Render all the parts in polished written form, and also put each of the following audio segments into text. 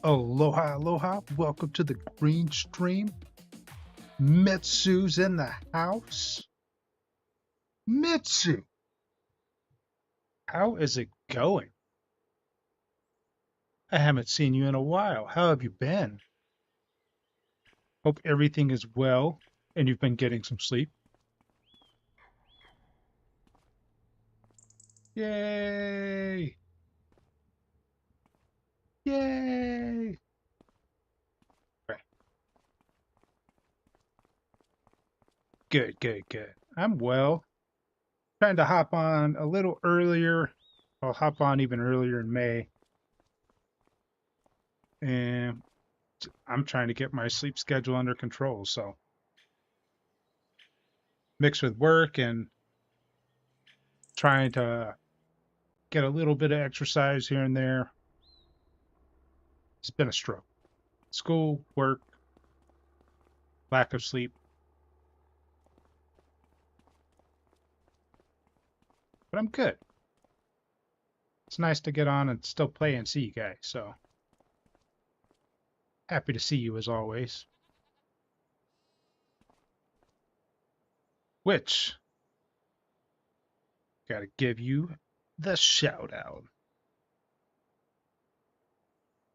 Aloha, aloha. Welcome to the green stream. Mitsu's in the house. Mitsu, how is it going? I haven't seen you in a while. How have you been? Hope everything is well and you've been getting some sleep. Yay! Yay! Right. Good, good, good. I'm well. Trying to hop on a little earlier. I'll hop on even earlier in May. And I'm trying to get my sleep schedule under control. So mixed with work and trying to get a little bit of exercise here and there. It's been a stroke. School, work, lack of sleep. But I'm good. It's nice to get on and still play and see you guys. So happy to see you as always. Which, gotta give you the shout out.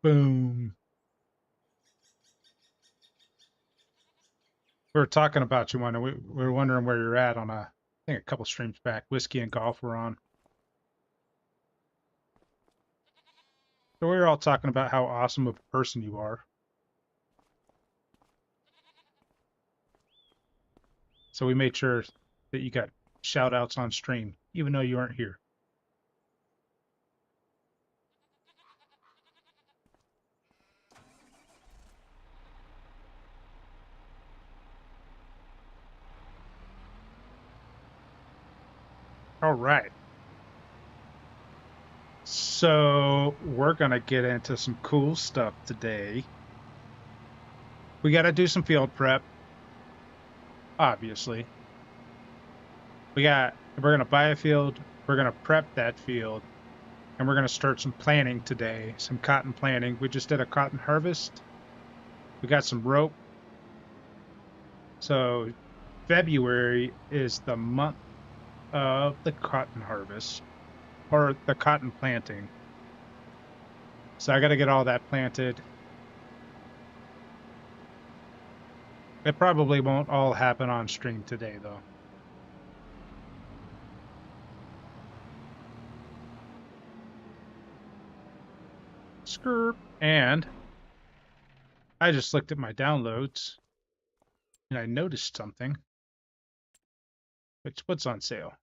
Boom. We were talking about you, we were wondering where you're at on I think a couple streams back. Whiskey and Golf were on. So we were all talking about how awesome of a person you are. So we made sure that you got shout outs on stream, even though you aren't here. All right. So we're going to get into some cool stuff today. We got to do some field prep, obviously. We're going to buy a field, we're going to prep that field, and we're going to start some planting today, some cotton planting. We just did a cotton harvest. We got some rope. So February is the month of the cotton harvest, or the cotton planting. So I got to get all that planted. It probably won't all happen on stream today, though. Skirp. And I just looked at my downloads and I noticed something. What's on sale?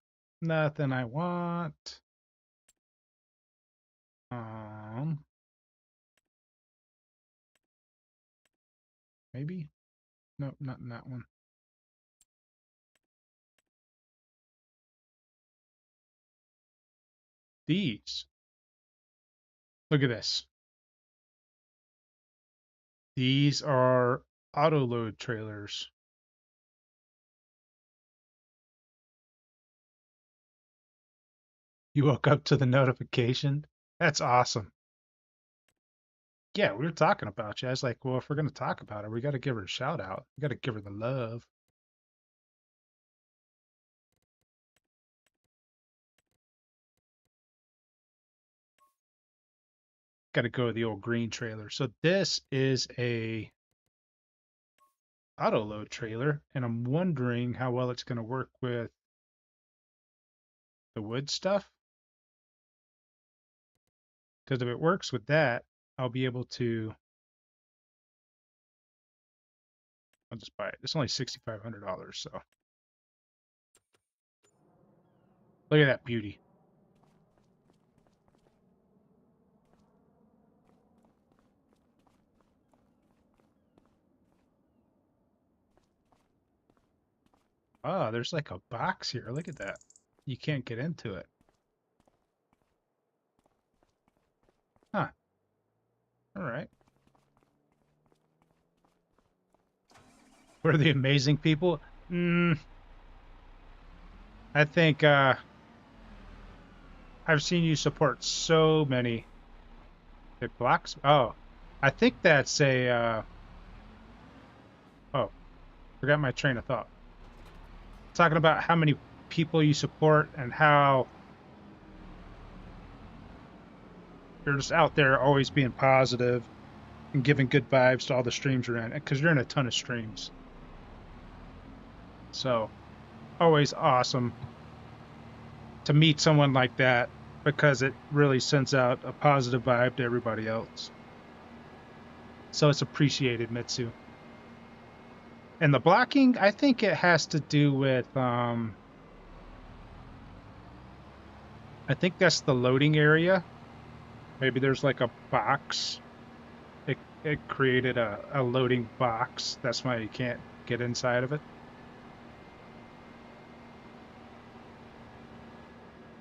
Nothing I want. Maybe? No, not in that one. These. Look at this. These are auto load trailers. You woke up to the notification? That's awesome. Yeah, we were talking about you. I was like, well, if we're going to talk about her, we got to give her a shout out. We got to give her the love. Got to go with the old green trailer. So this is a auto load trailer, and I'm wondering how well it's going to work with the wood stuff. Because if it works with that, I'll be able to. I'll just buy it. It's only $6,500, so look at that beauty. Oh, there's like a box here. Look at that. You can't get into it. Huh. All right. We're the amazing people. I think I've seen you support so many. It blocks. Oh, I think that's a, oh, forgot my train of thought. Talking about how many people you support and how you're just out there always being positive and giving good vibes to all the streams you're in, because you're in a ton of streams. So always awesome to meet someone like that because it really sends out a positive vibe to everybody else. So it's appreciated, Mitsu. And the blocking, I think it has to do with I think that's the loading area. Maybe there's like a box. It created a loading box. That's why you can't get inside of it.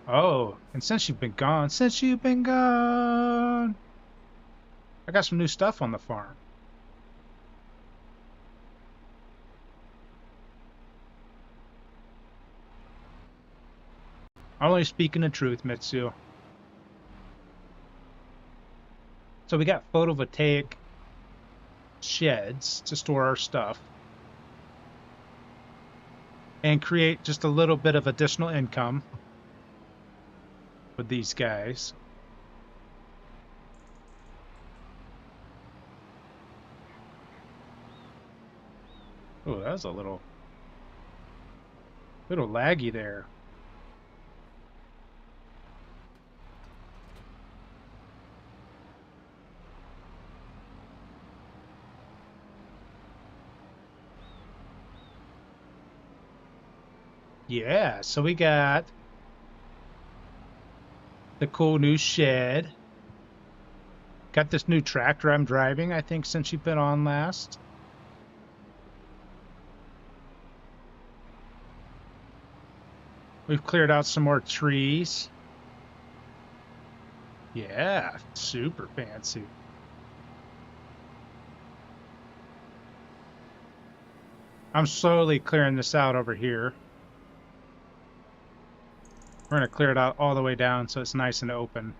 Oh, and since you've been gone, I got some new stuff on the farm. Only speaking the truth, Mitsu. So we got photovoltaic sheds to store our stuff and create just a little bit of additional income with these guys. Oh, that was a little laggy there. Yeah, so we got the cool new shed. Got this new tractor I'm driving, I think, since you've been on last. We've cleared out some more trees. Yeah, super fancy. I'm slowly clearing this out over here. We're going to clear it out all the way down so it's nice and open.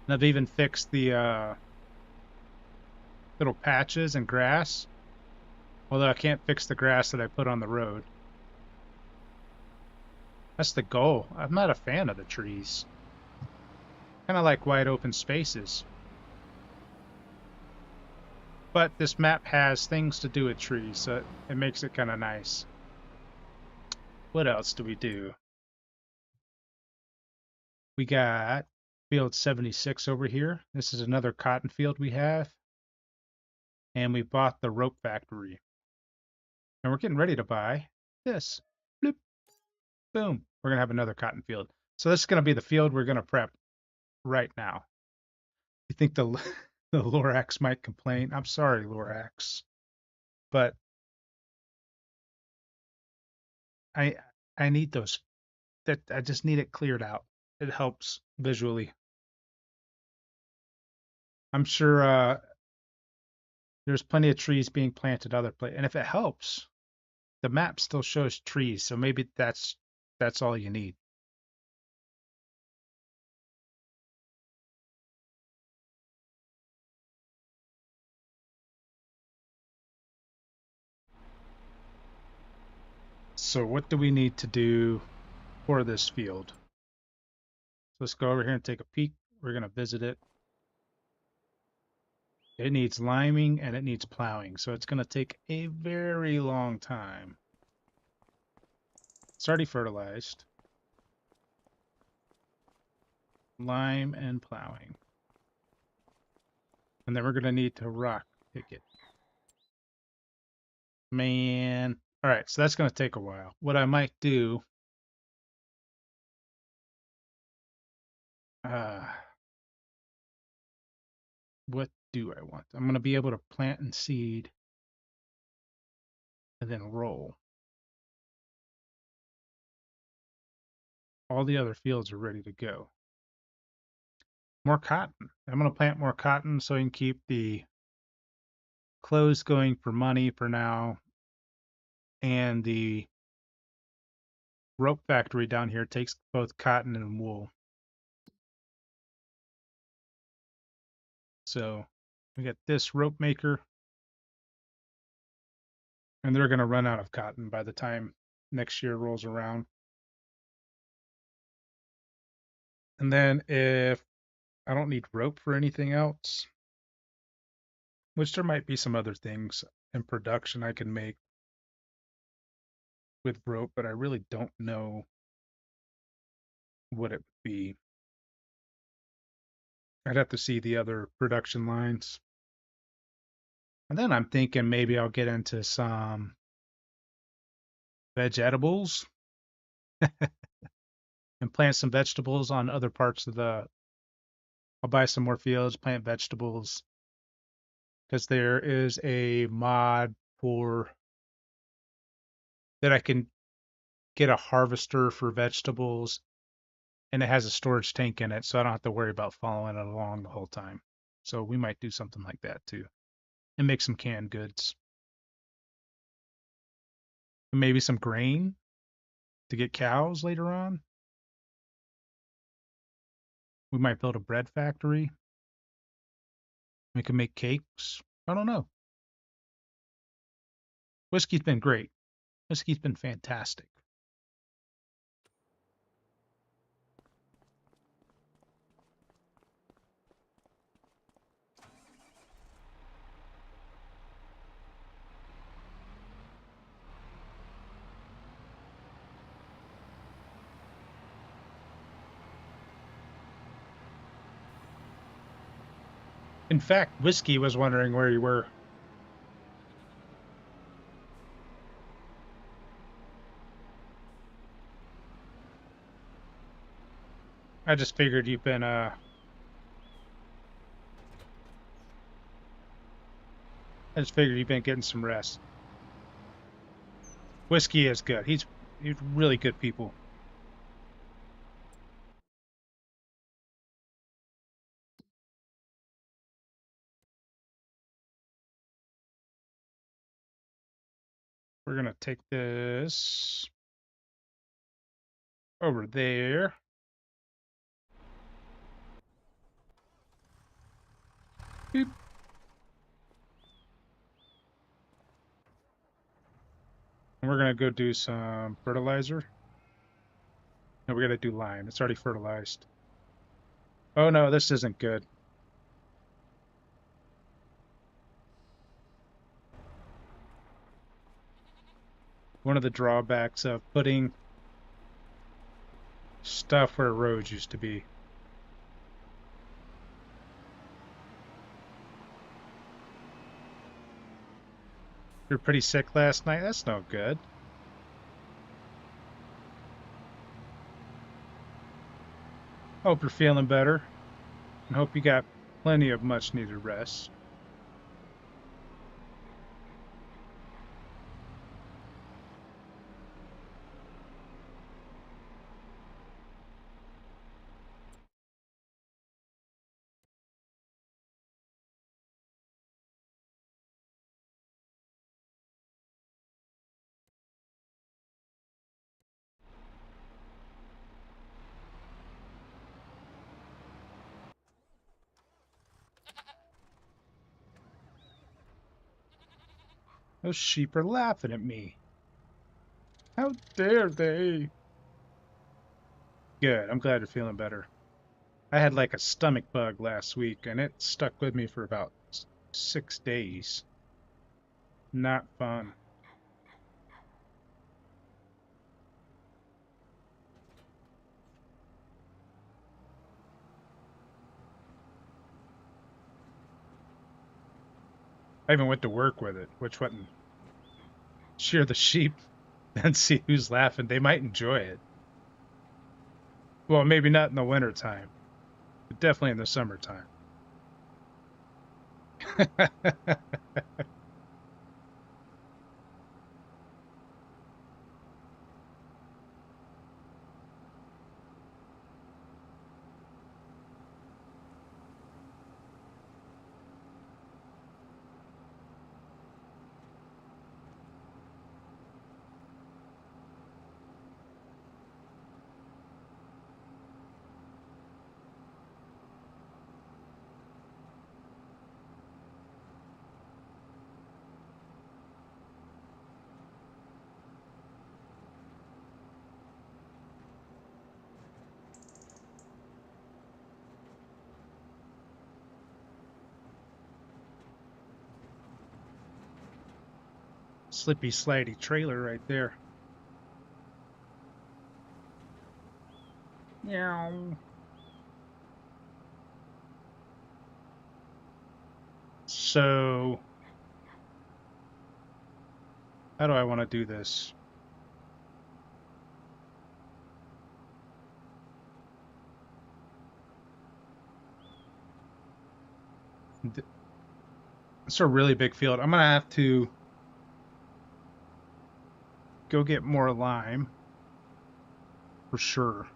And I've even fixed the little patches and grass. Although I can't fix the grass that I put on the road. That's the goal. I'm not a fan of the trees. Kind of like wide open spaces. But this map has things to do with trees, so it makes it kind of nice. What else do we do? We got field 76 over here. This is another cotton field we have. And we bought the rope factory. And we're getting ready to buy this. Bloop, boom. We're going to have another cotton field. So this is going to be the field we're going to prep right now. You think the the Lorax might complain? I'm sorry, Lorax. But I I need those, that I just need it cleared out. It helps visually. I'm sure there's plenty of trees being planted other places, and if it helps, the map still shows trees, so maybe that's all you need. So what do we need to do for this field? So let's go over here and take a peek. We're gonna visit it. It needs liming and it needs plowing, so it's gonna take a very long time. It's already fertilized. Lime and plowing. And then we're gonna need to rock pick it. Man. All right, so that's gonna take a while. What I might do, uh, what do I want? I'm gonna be able to plant and seed and then roll. All the other fields are ready to go. More cotton. I'm gonna plant more cotton so I can keep the clothes going for money for now. And the rope factory down here takes both cotton and wool. So We got this rope maker, and they're going to run out of cotton by the time next year rolls around. And then if I don't need rope for anything else, which there might be some other things in production I can make with rope, but I really don't know what it would be. I'd have to see the other production lines. And then I'm thinking maybe I'll get into some veg edibles and plant some vegetables on other parts of the. I'll buy some more fields, plant vegetables, because there is a mod for that I can get a harvester for vegetables, and it has a storage tank in it, so I don't have to worry about following it along the whole time. So we might do something like that too, and make some canned goods, and maybe some grain to get cows later on. We might build a bread factory. We can make cakes. I don't know. Whiskey's been great. Whiskey's been fantastic. In fact, Whiskey was wondering where you were. I just figured you've been getting some rest. Whiskey is good. He's really good people. We're gonna take this over there. Beep. And we're gonna go do some fertilizer. No, we're gonna do lime. It's already fertilized. Oh no, this isn't good. One of the drawbacks of putting stuff where roads used to be. You're pretty sick last night? That's no good. Hope you're feeling better, and hope you got plenty of much needed rest. Those sheep are laughing at me. How dare they? Good. I'm glad you're feeling better. I had like a stomach bug last week, and it stuck with me for about 6 days. Not fun. I even went to work with it, which wasn't shear the sheep and see who's laughing. They might enjoy it. Well, maybe not in the wintertime, but definitely in the summertime. slippy, slidey trailer right there. Meow. So, how do I want to do this? It's a really big field. I'm gonna have to go get more lime for sure.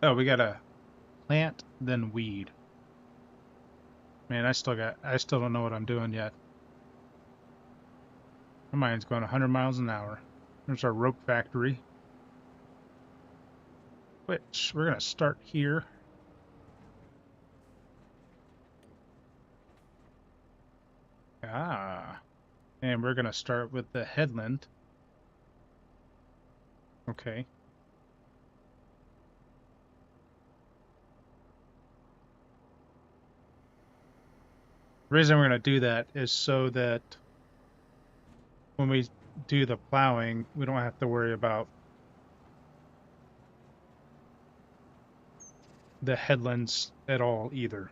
Oh, we gotta plant, then weed. Man, I still don't know what I'm doing yet. My mind's going 100 miles an hour. There's our rope factory, which we're gonna start here. Ah, and we're gonna start with the headland. Okay. The reason we're gonna do that is so that when we do the plowing, we don't have to worry about the headlands at all either.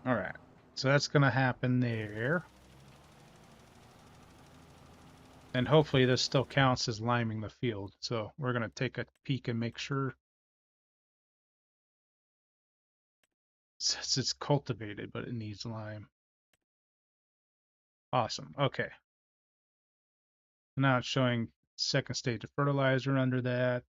All right, so that's gonna happen there. And hopefully this still counts as liming the field. So we're gonna take a peek and make sure. It says it's cultivated, but it needs lime. Awesome, okay. Now it's showing second stage of fertilizer under that.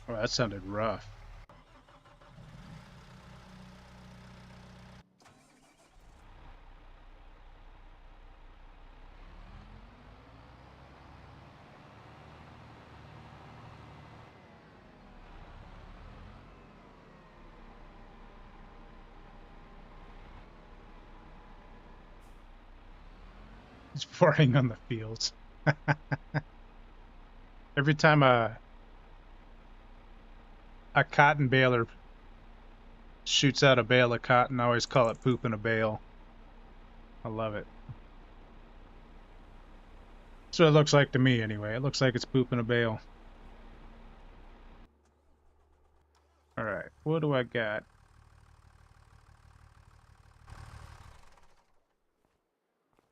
Oh, that sounded rough. It's pouring on the fields. Every time a cotton baler shoots out a bale of cotton, I always call it poop in a bale. I love it. That's what it looks like to me anyway. It looks like it's poop in a bale. Alright, what do I got?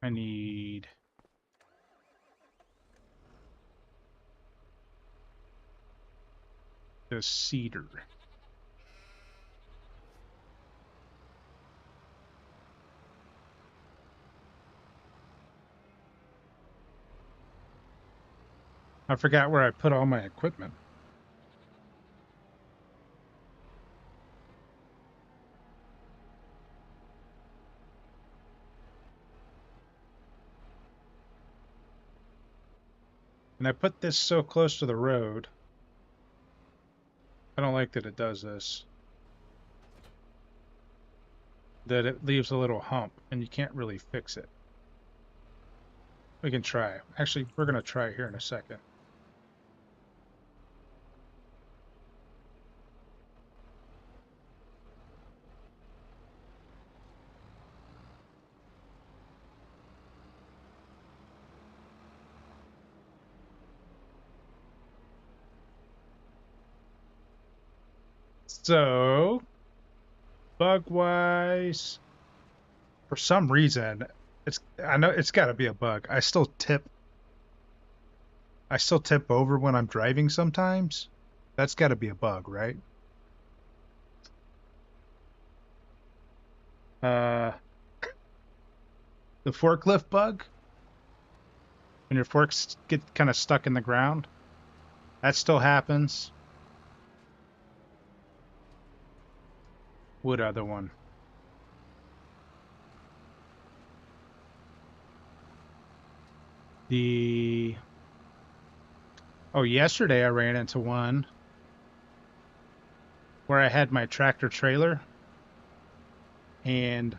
I need the cedar. I forgot where I put all my equipment. And I put this so close to the road. I don't like that it does this. That it leaves a little hump and you can't really fix it. We can try. Actually, we're going to try here in a second. So, bug-wise, for some reason, I know it's got to be a bug. I still tip over when I'm driving sometimes. That's got to be a bug, right? Uh, the forklift bug? When your forks get kind of stuck in the ground? That still happens. What other one? Oh, yesterday I ran into one where I had my tractor trailer and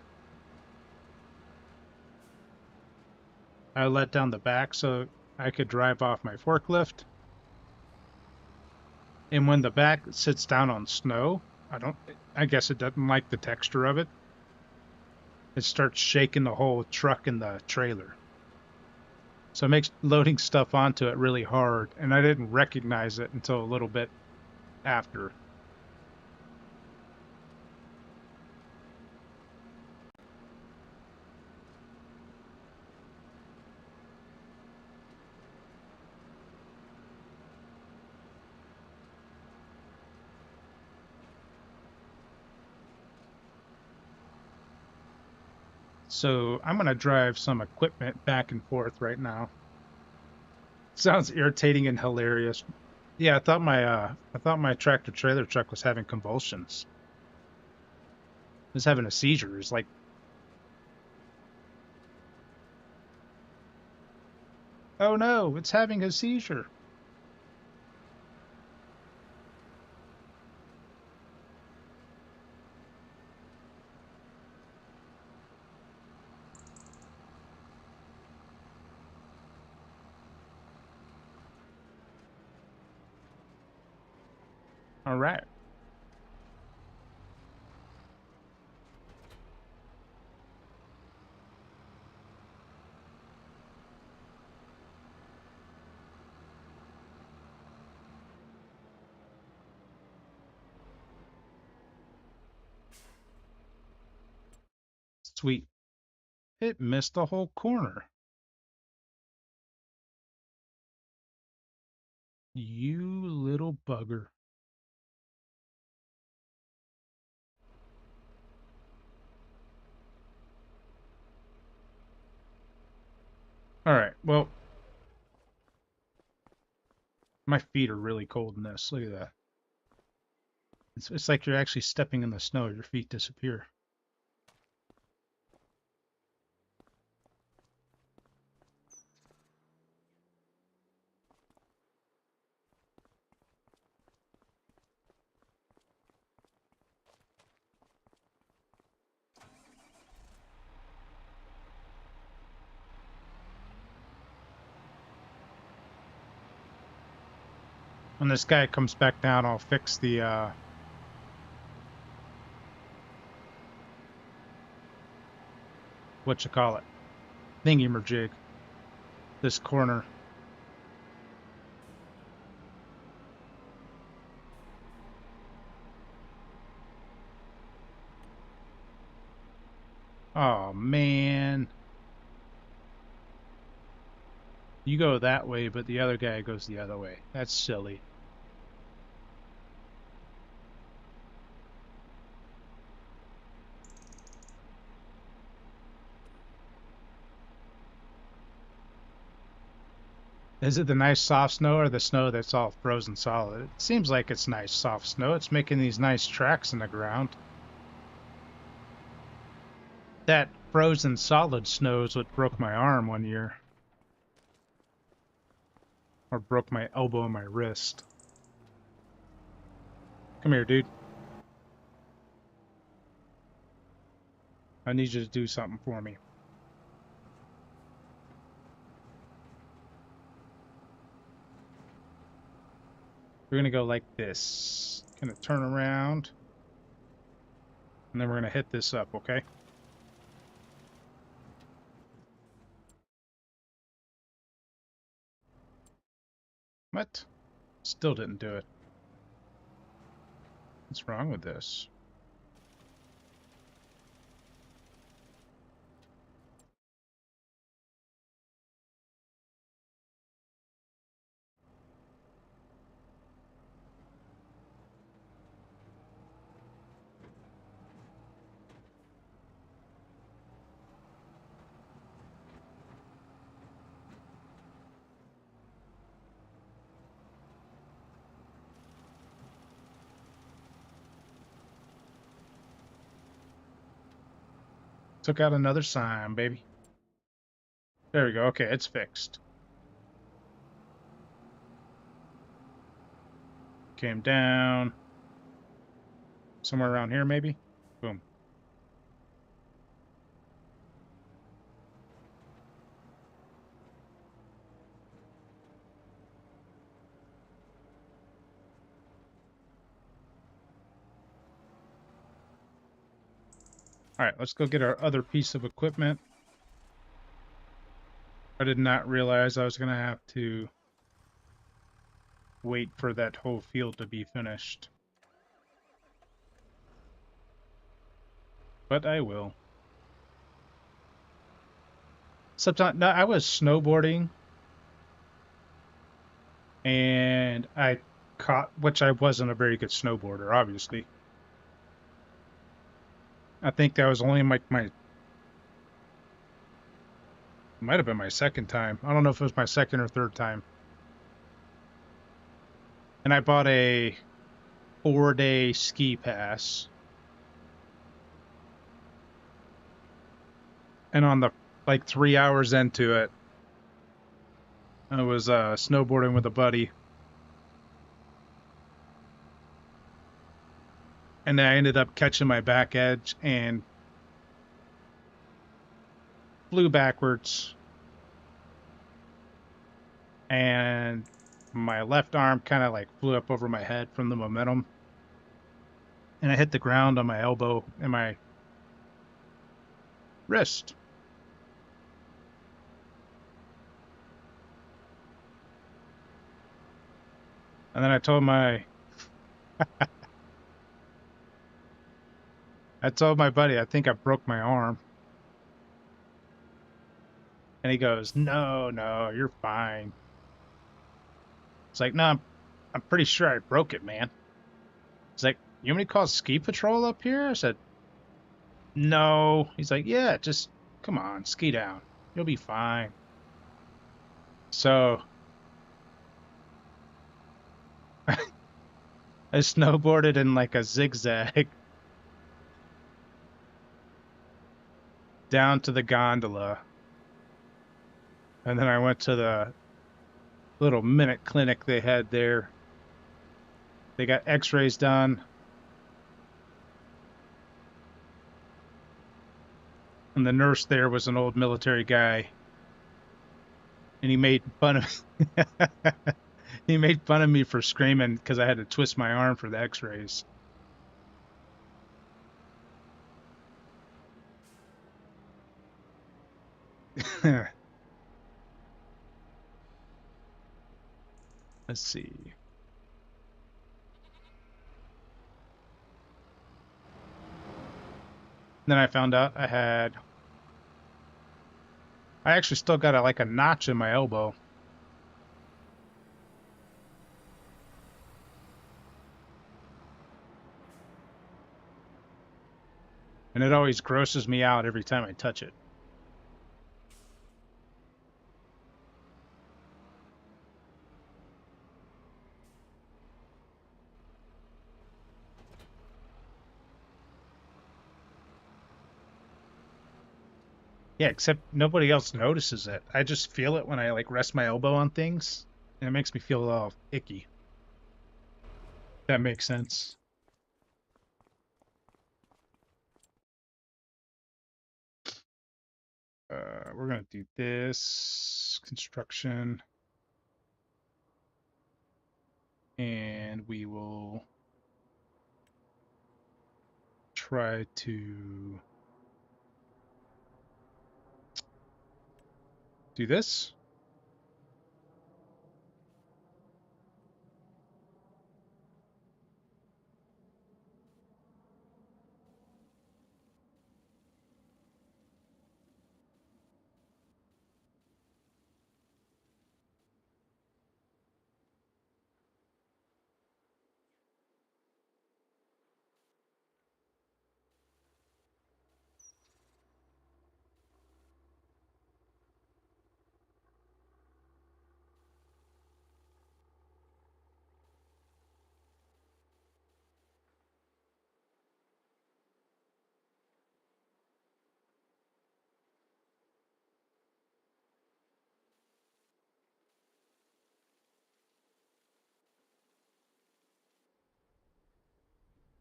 I let down the back so I could drive off my forklift. And when the back sits down on snow, I guess it doesn't like the texture of it. It starts shaking the whole truck and the trailer. So it makes loading stuff onto it really hard, and I didn't recognize it until a little bit after. So I'm gonna drive some equipment back and forth right now. Sounds irritating and hilarious. Yeah, I thought my tractor trailer truck was having convulsions. It was having a seizure. It's like, oh no, it's having a seizure. All right. Sweet. It missed the whole corner. You little bugger. All right. Well, my feet are really cold in this. Look at that. It's like you're actually stepping in the snow. Your feet disappear. When this guy comes back down, I'll fix the what you call it, thingy-majig. This corner. Oh man. You go that way, but the other guy goes the other way. That's silly. Is it the nice soft snow or the snow that's all frozen solid? It seems like it's nice soft snow. It's making these nice tracks in the ground. That frozen solid snow is what broke my arm one year. Or broke my elbow and my wrist. Come here, dude. I need you to do something for me. We're gonna go like this. Gonna turn around. And then we're gonna hit this up, okay? What? Still didn't do it. What's wrong with this? Took out another sign, baby. There we go. Okay, it's fixed. Came down. Somewhere around here, maybe? Boom. All right, let's go get our other piece of equipment. I did not realize I was going to have to wait for that whole field to be finished. But I will. Sometimes, no, I was snowboarding and I caught, which I wasn't a very good snowboarder, obviously. I think that was only my might have been my second time. I don't know if it was my second or third time. And I bought a 4-day ski pass. And on the like 3 hours into it, I was snowboarding with a buddy. And I ended up catching my back edge and flew backwards. And my left arm kind of like flew up over my head from the momentum. And I hit the ground on my elbow and my wrist. And then I told my buddy, I think I broke my arm. And he goes, "No, no, you're fine." It's like, "No, I'm pretty sure I broke it, man." He's like, "You want me to call ski patrol up here?" I said, "No." He's like, "Yeah, just come on, ski down. You'll be fine." So I snowboarded in like a zigzag down to the gondola. And then I went to the little minute clinic they had there. They got x-rays done. And the nurse there was an old military guy. And he made fun of he made fun of me for screaming because I had to twist my arm for the x-rays. Let's see. Then I found out I actually still got like a notch in my elbow. And it always grosses me out every time I touch it. Yeah, except nobody else notices it. I just feel it when I like rest my elbow on things, and it makes me feel all icky. That makes sense. We're gonna do this construction, and we will try to do this.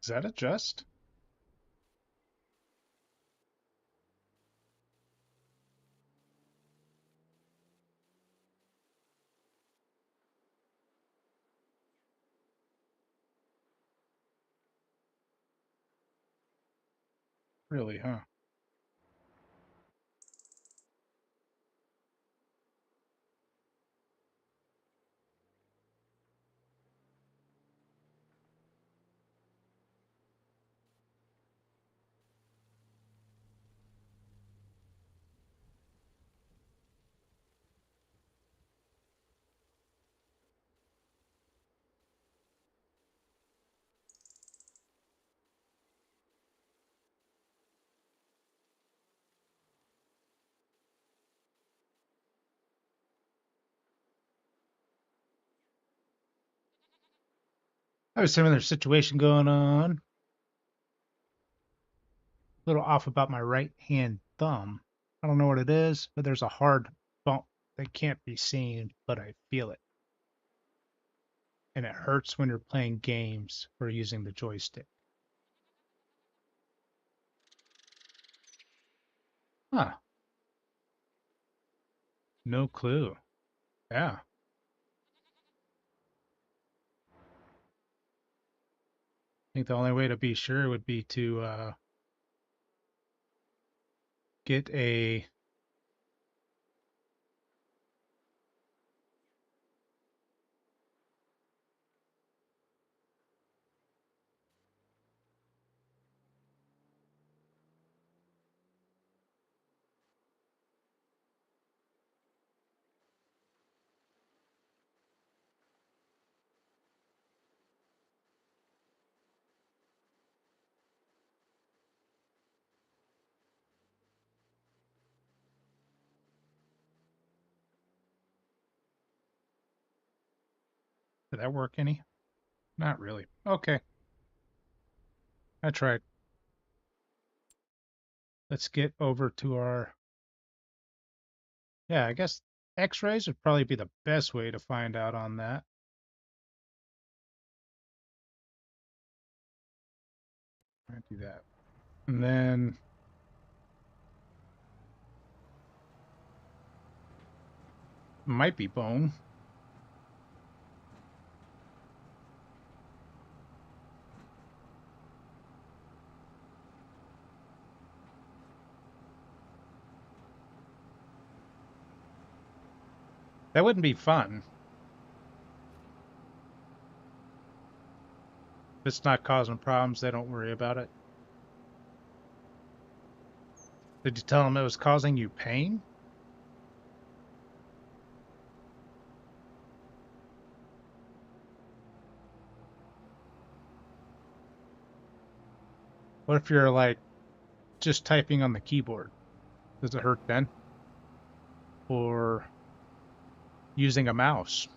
Is that adjust? Really, huh? I have a similar situation going on. A little off about my right hand thumb. I don't know what it is, but there's a hard bump that can't be seen, but I feel it. And it hurts when you're playing games or using the joystick. Huh. No clue. Yeah. I think the only way to be sure would be to get a. Did that work any? Not really. Okay. I tried. Let's get over to our. Yeah, I guess X-rays would probably be the best way to find out on that. I do that. And then might be bone. That wouldn't be fun. If it's not causing problems, they don't worry about it. Did you tell them it was causing you pain? What if you're like just typing on the keyboard? Does it hurt then? Or using a mouse?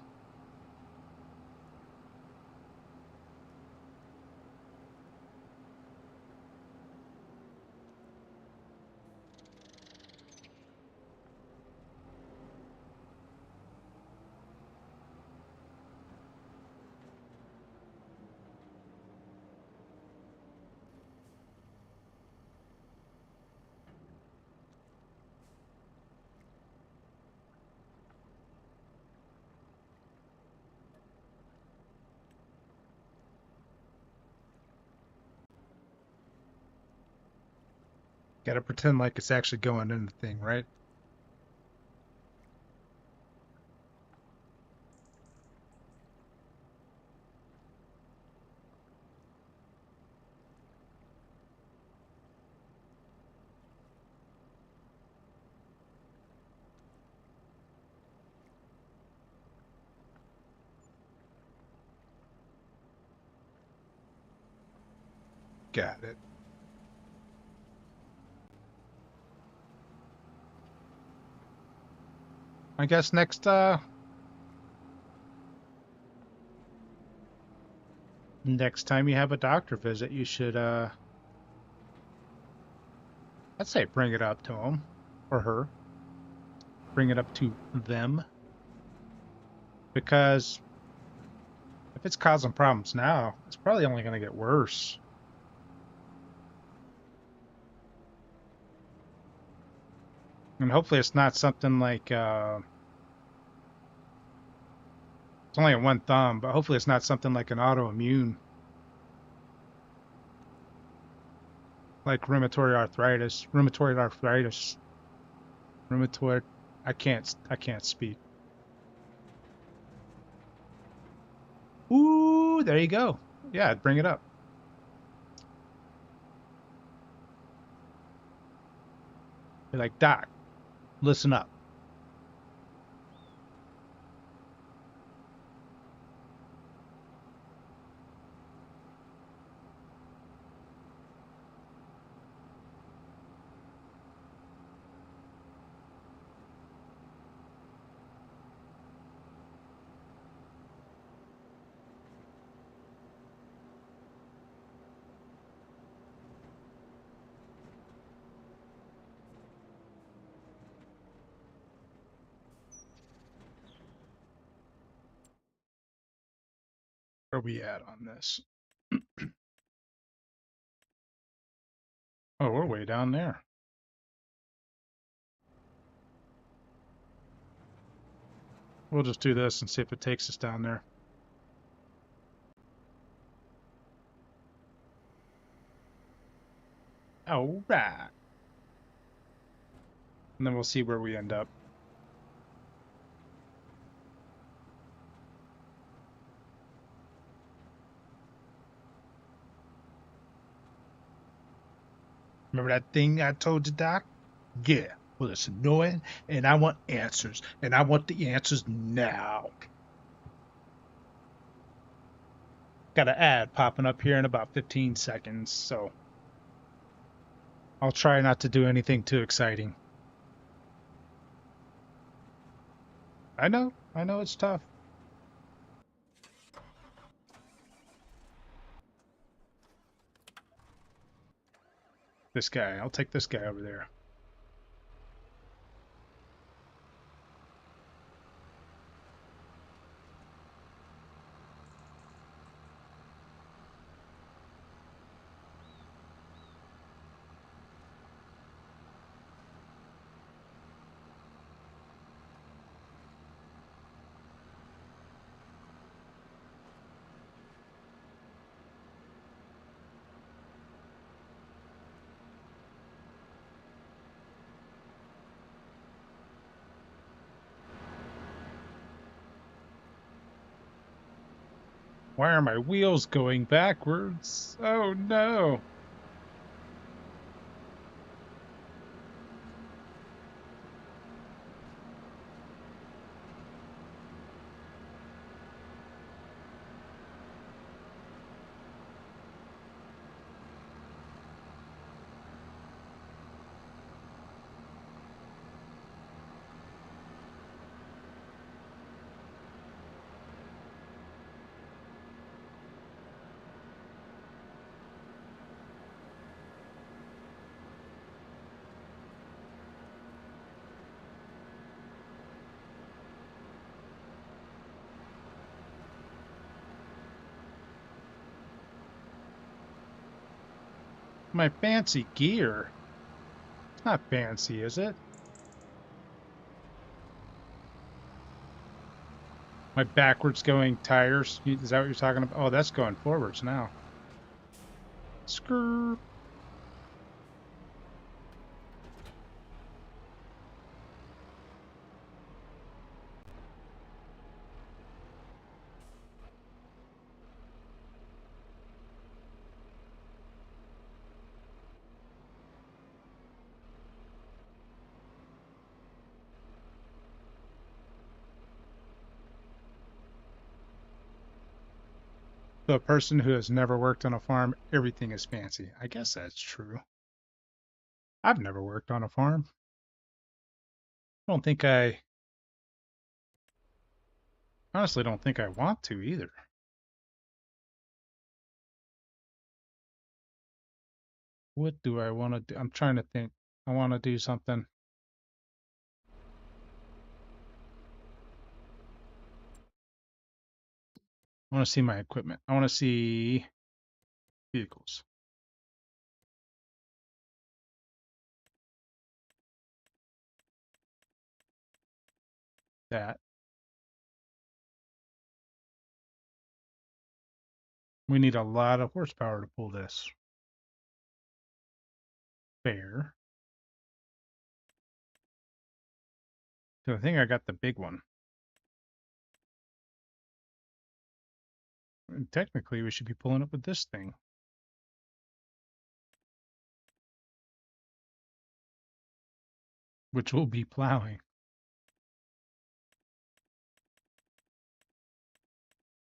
Gotta pretend like it's actually going in the thing, right? Got it. I guess next time you have a doctor visit, you should I'd say bring it up to him or her. Bring it up to them because if it's causing problems now, it's probably only going to get worse. And hopefully it's not something like it's only a one thumb, but hopefully it's not something like an autoimmune, like rheumatoid. I can't speak. Ooh, there you go. Yeah, bring it up. You're like, Doc, listen up. Where are we at on this? Oh, we're way down there. We'll just do this and see if it takes us down there. All right. And then we'll see where we end up. Remember that thing I told you, Doc? Yeah. Well, it's annoying, and I want answers, and I want the answers now. Got an ad popping up here in about 15 seconds, so I'll try not to do anything too exciting. I know it's tough. This guy, I'll take this guy over there. Why are my wheels going backwards? Oh no. My fancy gear. It's not fancy, is it? My backwards going tires. Is that what you're talking about? Oh, that's going forwards now. Screw. To a person who has never worked on a farm, everything is fancy. I guess that's true. I've never worked on a farm. I don't think I honestly don't think I want to either. What do I want to do? I'm trying to think. I want to do something. I want to see my equipment. I want to see vehicles. that. We need a lot of horsepower to pull this. Fair. So I think I got the big one. And technically, we should be pulling up with this thing. Which will be plowing.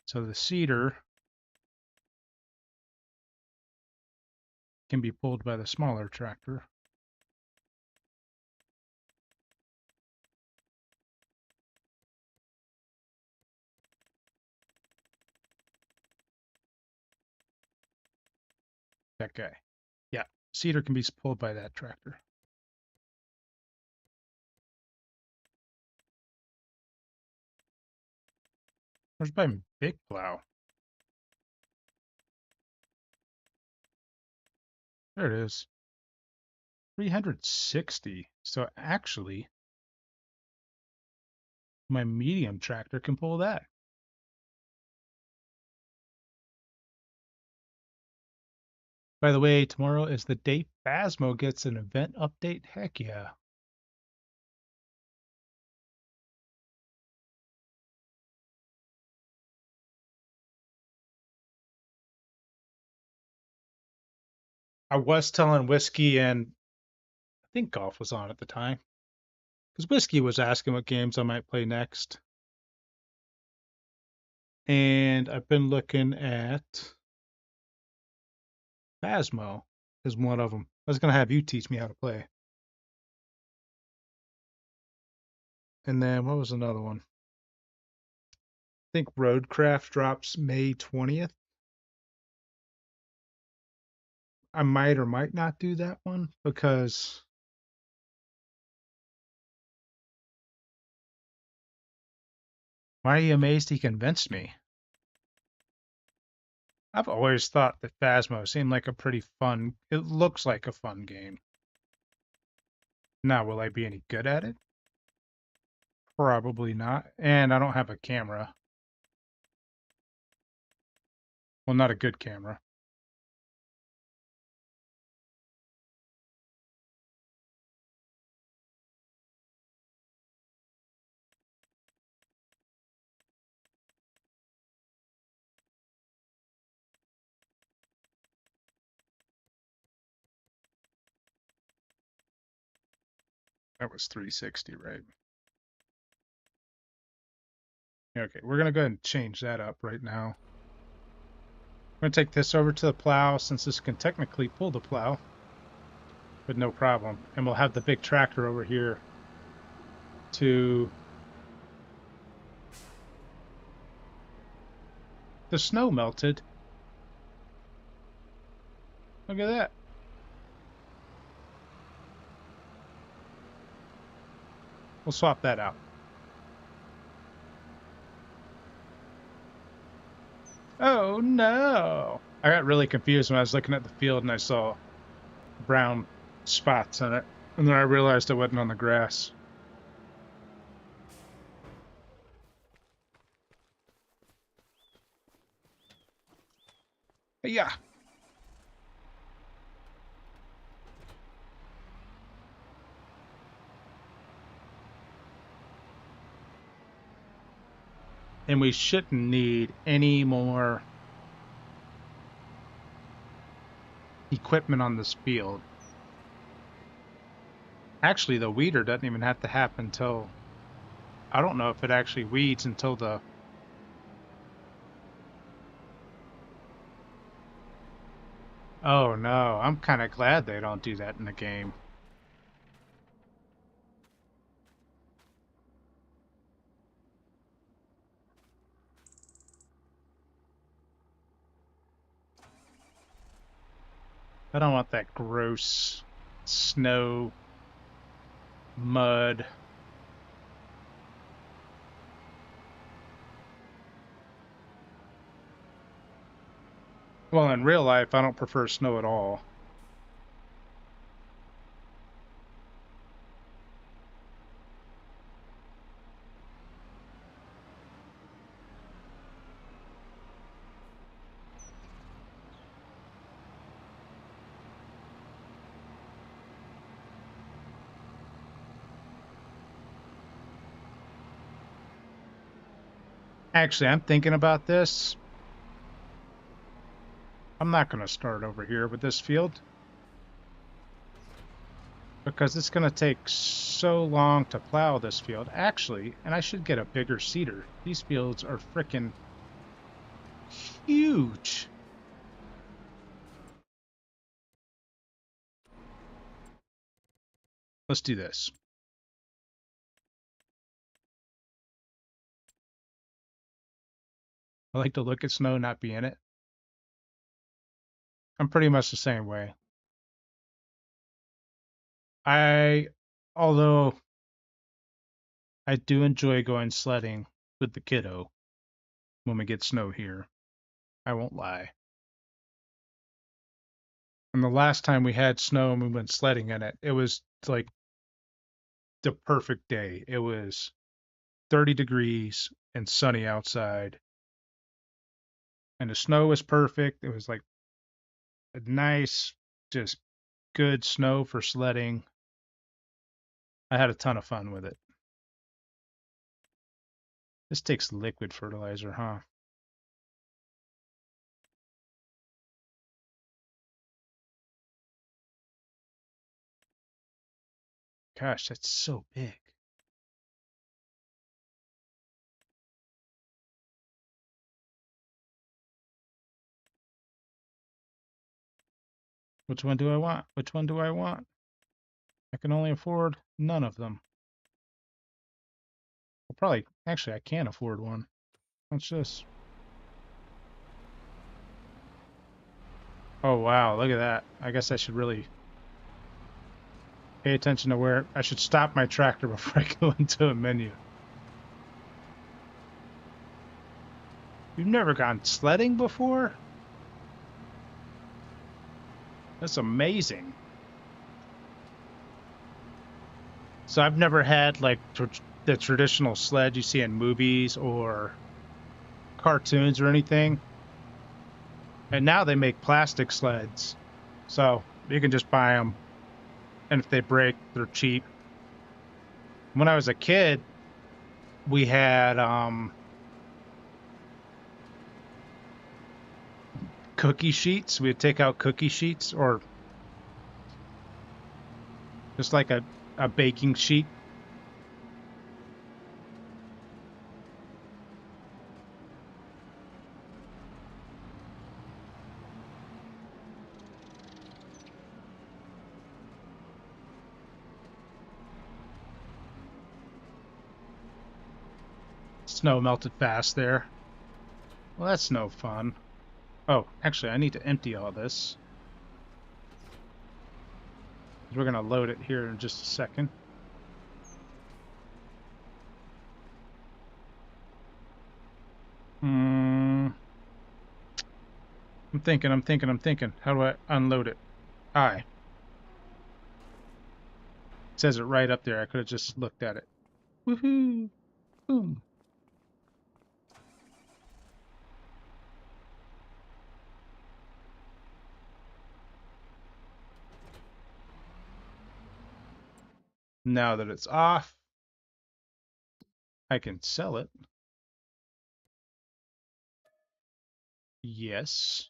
So the seeder can be pulled by the smaller tractor. That guy. Yeah, seeder can be pulled by that tractor. Where's my big plow? There it is. 360. So actually, my medium tractor can pull that. By the way, tomorrow is the day Phasmo gets an event update. Heck yeah. I was telling Whiskey, and I think Golf was on at the time, because Whiskey was asking what games I might play next. And I've been looking at Phasmo as one of them. I was going to have you teach me how to play. And then what was another one? I think Roadcraft drops May 20th. I might or might not do that one because why are you amazed he convinced me? I've always thought that Phasmo seemed like a pretty fun, it looks like a fun game. Now, will I be any good at it? Probably not. And I don't have a camera. Well, not a good camera. That was 360, right? Okay, we're going to go ahead and change that up right now. I'm going to take this over to the plow since this can technically pull the plow, but no problem. And we'll have the big tractor over here to... The snow melted. Look at that. We'll swap that out. Oh no! I got really confused when I was looking at the field and I saw brown spots in it. And then I realized it wasn't on the grass. Yeah. And we shouldn't need any more equipment on this field. Actually, the weeder doesn't even have to happen until... I don't know if it actually weeds until the... Oh no, I'm kind of glad they don't do that in the game. I don't want that gross snow, mud. Well, in real life, I don't prefer snow at all. Actually, I'm thinking about this. I'm not going to start over here with this field because it's going to take so long to plow this field. Actually, and I should get a bigger seeder. These fields are freaking huge. Let's do this. I like to look at snow, not be in it. I'm pretty much the same way. I, although I do enjoy going sledding with the kiddo when we get snow here. I won't lie. And the last time we had snow and we went sledding in it, it was like the perfect day. It was 30 degrees and sunny outside. And the snow was perfect. It was like a nice, just good snow for sledding. I had a ton of fun with it. This takes liquid fertilizer, huh? Gosh, that's so big. Which one do I want? Which one do I want? I can only afford none of them. Well, probably, actually, I can afford one. What's this? Oh, wow, look at that. I guess I should really pay attention to where I should stop my tractor before I go into a menu. You've never gone sledding before? That's amazing. So I've never had like the traditional sled you see in movies or cartoons or anything. And now they make plastic sleds. So you can just buy them. And if they break, they're cheap. When I was a kid, we had cookie sheets. We'd take out cookie sheets or just like a baking sheet. Snow melted fast there. Well, that's no fun. Oh, actually, I need to empty all this. We're going to load it here in just a second. Hmm. I'm thinking. How do I unload it? It says it right up there. I could have just looked at it. Woohoo! Boom. Now that it's off, I can sell it. Yes.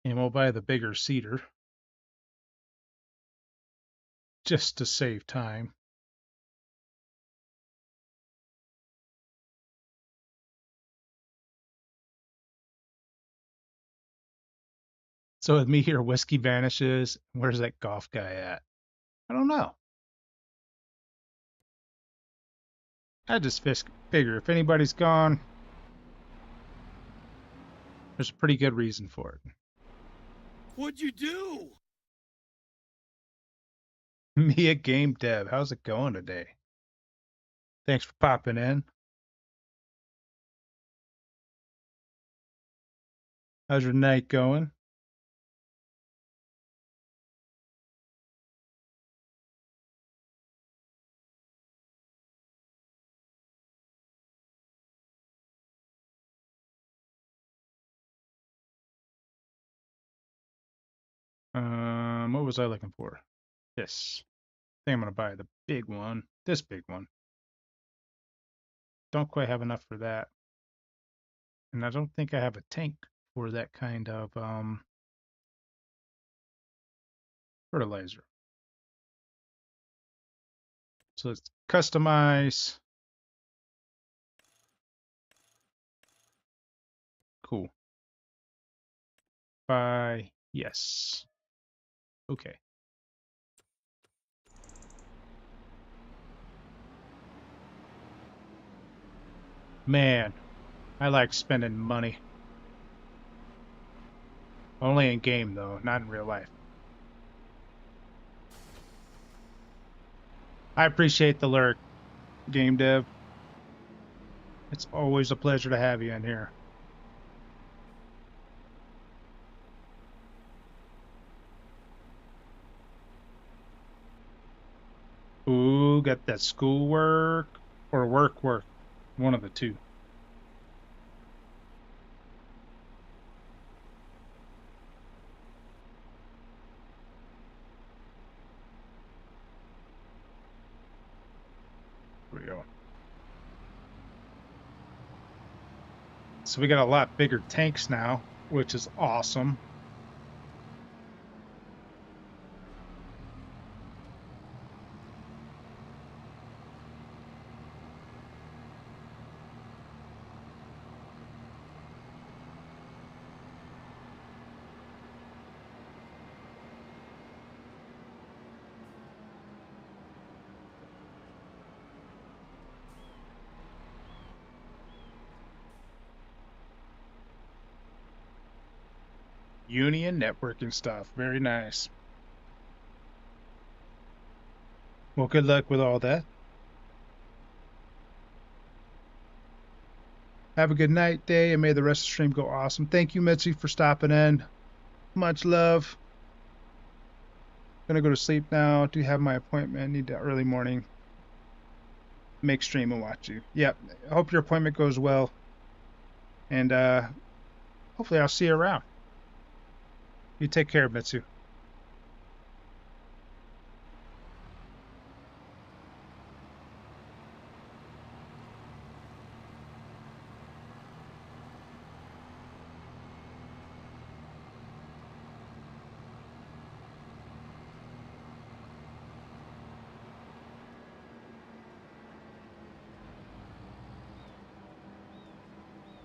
And we'll buy the bigger cedar just to save time. So with me here, whiskey vanishes. Where's that golf guy at? I don't know. I just figure if anybody's gone, there's a pretty good reason for it. What'd you do? Me a game dev. How's it going today? Thanks for popping in. How's your night going? What was I looking for? This. I think I'm gonna buy the big one. This big one. don't quite have enough for that. And I don't think I have a tank for that kind of fertilizer. So let's customize. Cool. Yes. Okay. Man, I like spending money. Only in game though, not in real life. I appreciate the lurk, game dev. It's always a pleasure to have you in here. Ooh, got that schoolwork or work. One of the two. Here we go. So we got a lot bigger tanks now, which is awesome. Union networking stuff. Very nice. Well, good luck with all that. Have a good night, day, and may the rest of the stream go awesome. Thank you, Mitzi, for stopping in. Much love. Gonna go to sleep now. Do have my appointment. Need the early morning. Make stream and watch you. Yep. I hope your appointment goes well. And hopefully I'll see you around. You take care, Mitsu.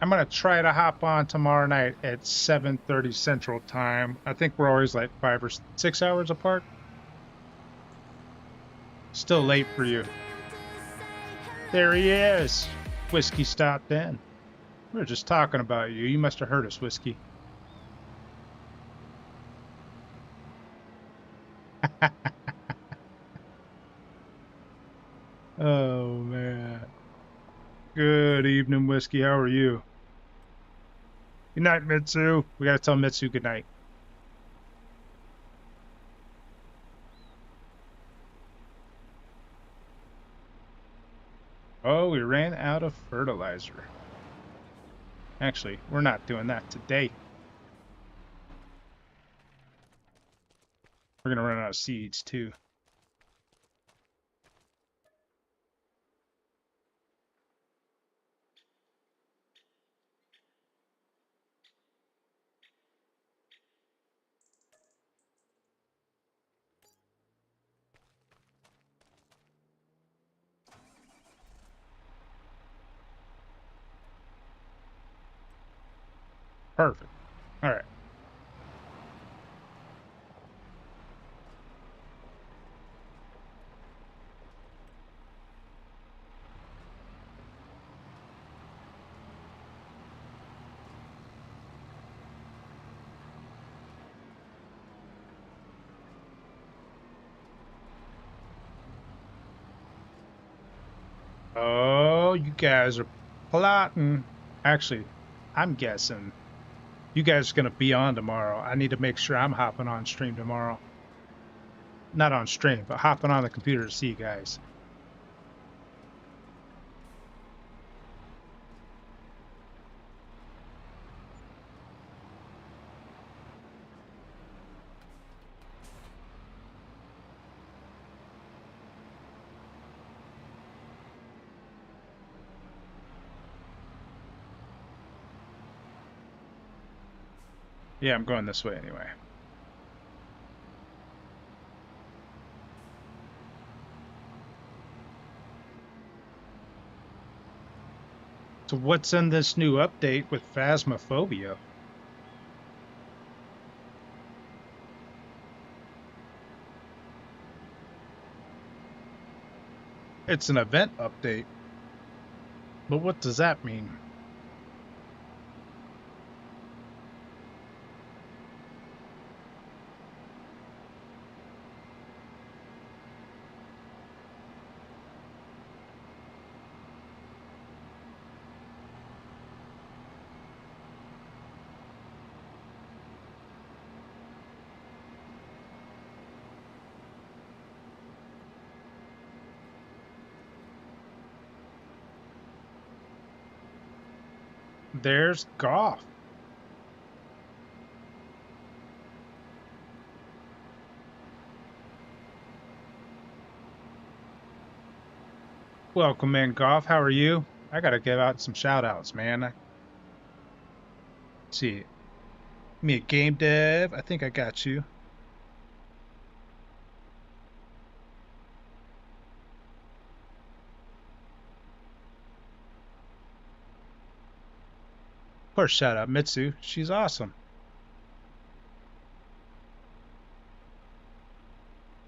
I'm gonna try to hop on tomorrow night at 7:30 Central Time. I think we're always like 5 or 6 hours apart. Still late for you. There he is. Whiskey stopped in. We were just talking about you. You must have heard us, Whiskey. Oh man. Good evening, Whiskey. How are you? Good night, Mitsu. We gotta tell Mitsu good night. Oh, we ran out of fertilizer. Actually, we're not doing that today. We're gonna run out of seeds too. Perfect. All right. Oh, you guys are plotting. Actually, I'm guessing you guys are gonna be on tomorrow. I need to make sure I'm hopping on stream tomorrow. Not on stream, but hopping on the computer to see you guys. Yeah, I'm going this way anyway. So what's in this new update with Phasmophobia? It's an event update, but what does that mean? There's Goff. Welcome in, Goff. How are you? I gotta give out some shout outs, man. See, me a game dev. I think I got you. Of course, shout out Mitsu. She's awesome.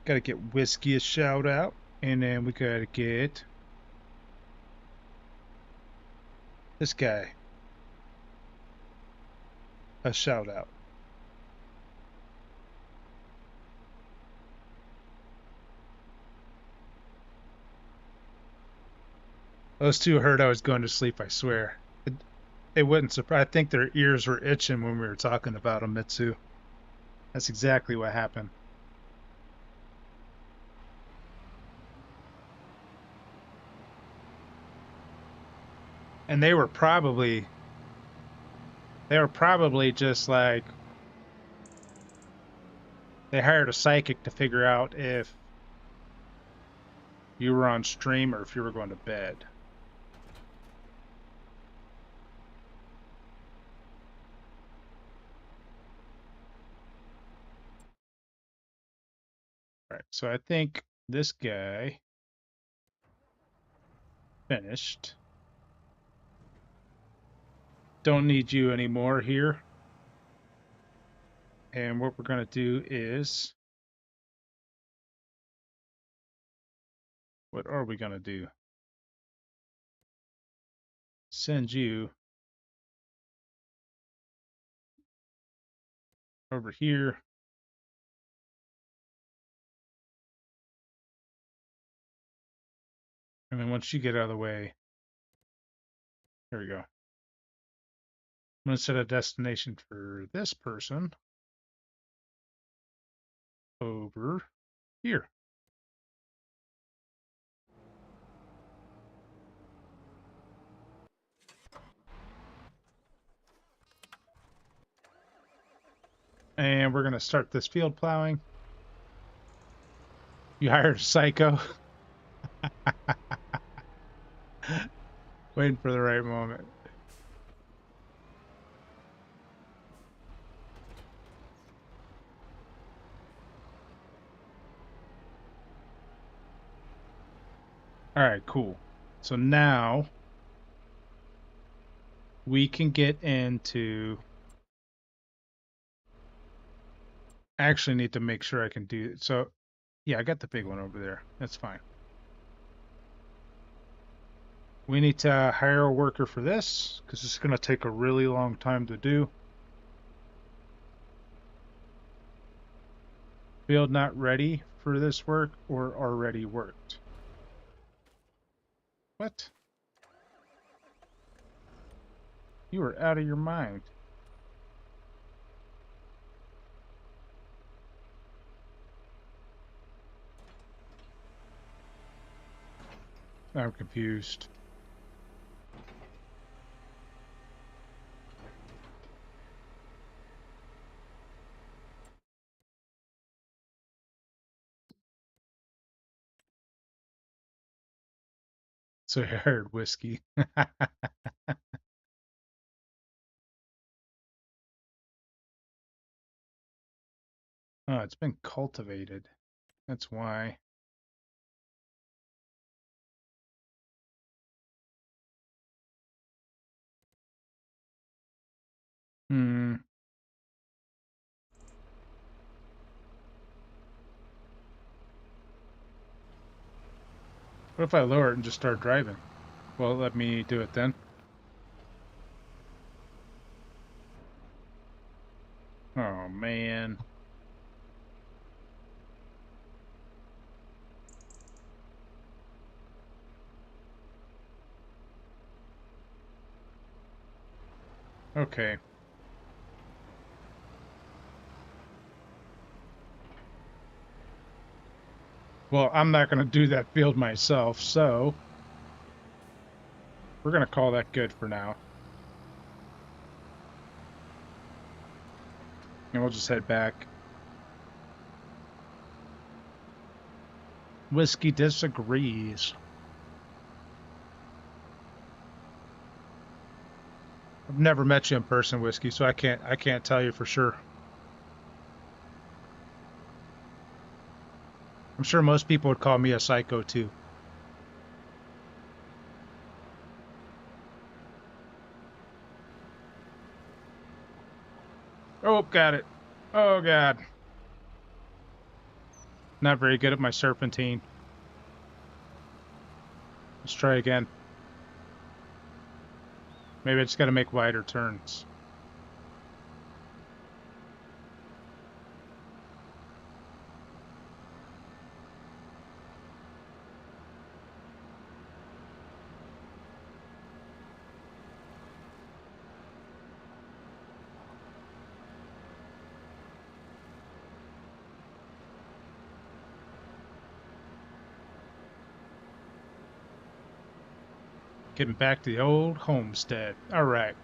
Gotta get Whiskey a shout out. And then we gotta get this guy a shout out. Those two heard I was going to sleep, I swear. It wouldn't surprise. I think their ears were itching when we were talking about them, Mitsu. That's exactly what happened. And they were probably just like they hired a psychic to figure out if you were on stream or if you were going to bed. All right, so I think this guy finished. Don't need you anymore here. And what we're going to do is, what are we going to do? Send you over here. And then once you get out of the way, here we go. I'm going to set a destination for this person over here. And we're going to start this field plowing. You hired a psycho. Waiting for the right moment. All right, cool. So now we can get into. I actually need to make sure I can do it. So, yeah, I got the big one over there. That's fine. We need to hire a worker for this because it's going to take a really long time to do. Field not ready for this work or already worked. What? You are out of your mind. I'm confused. So I hired Whiskey. Oh, it's been cultivated. That's why. Hmm. What if I lower it and just start driving? Well, let me do it then. Oh, man. Okay. Well, I'm not going to do that field myself, so we're going to call that good for now. And we'll just head back. Whiskey disagrees. I've never met you in person, Whiskey, so I can't tell you for sure. I'm sure most people would call me a psycho too. Oh, got it. Oh, God. Not very good at my serpentine. Let's try again. Maybe I just got to make wider turns. Getting back to the old homestead. All right.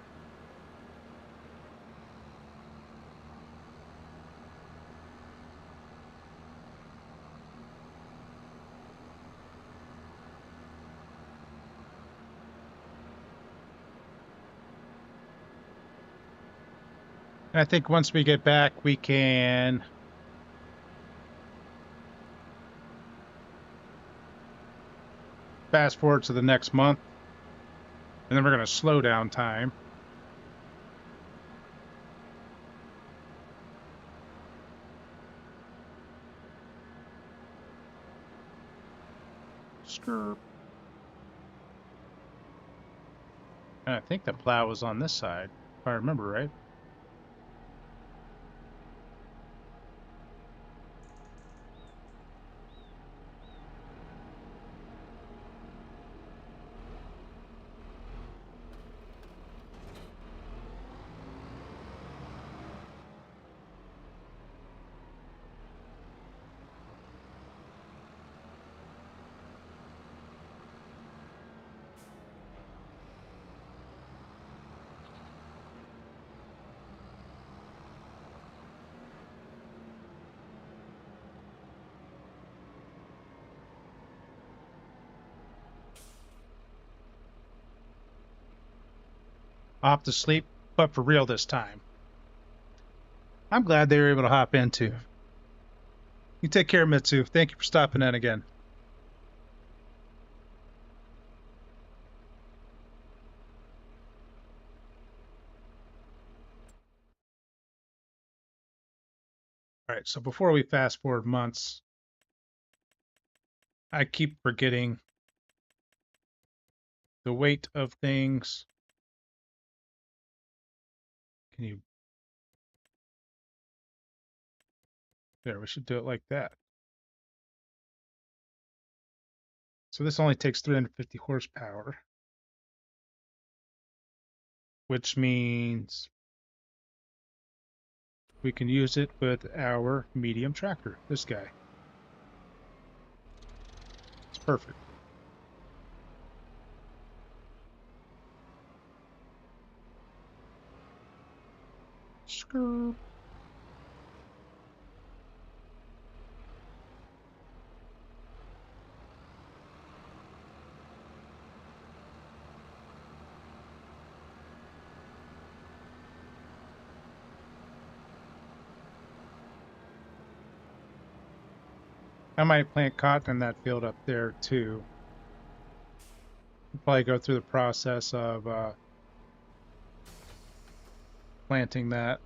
And I think once we get back, we can fast forward to the next month, and then we're going to slow down time. Skirp. And I think the plow was on this side, if I remember right. Off to sleep, but for real this time. I'm glad they were able to hop into. You take care, Mitsu. Thank you for stopping in again. All right, so before we fast forward months, I keep forgetting the weight of things. Can you... There, we should do it like that. So this only takes 350 horsepower, which means we can use it with our medium tractor, this guy. It's perfect. Screw. I might plant cotton in that field up there too. Probably go through the process of planting that.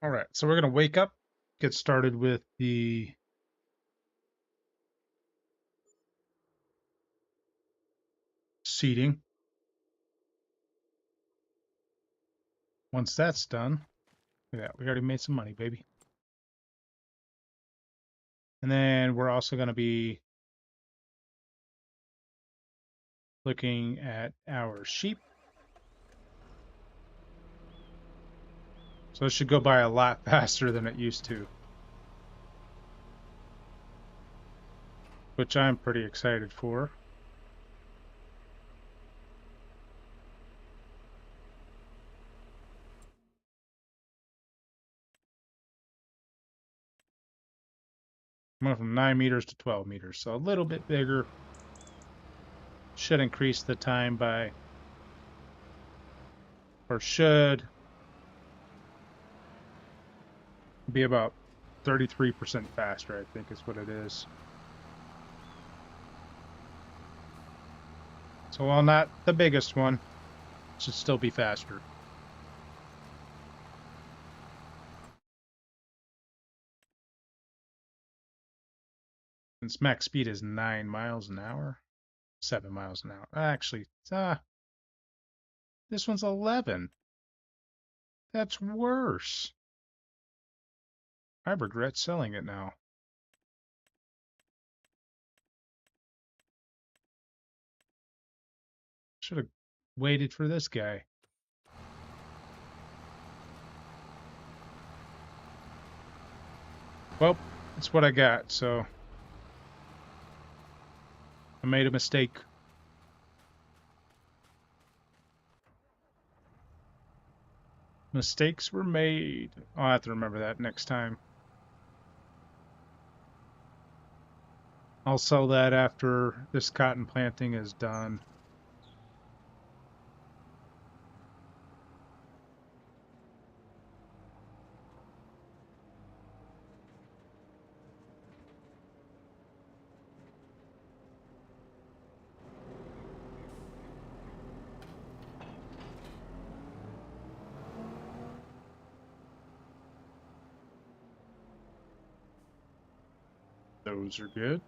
All right, so we're going to wake up, get started with the seeding. Once that's done, look at that, we already made some money, baby. And then we're also going to be looking at our sheep. So it should go by a lot faster than it used to, which I'm pretty excited for. Went from 9 meters to 12 meters, so a little bit bigger. Should increase the time by, or should be about 33% faster, I think is what it is. So while not the biggest one, it should still be faster. Its max speed is 9 miles an hour, 7 miles an hour. Actually, this one's 11. That's worse. I regret selling it now. Should have waited for this guy. Well, that's what I got, so I made a mistake. Mistakes were made. I'll have to remember that next time. I'll sell that after this cotton planting is done. Those are good.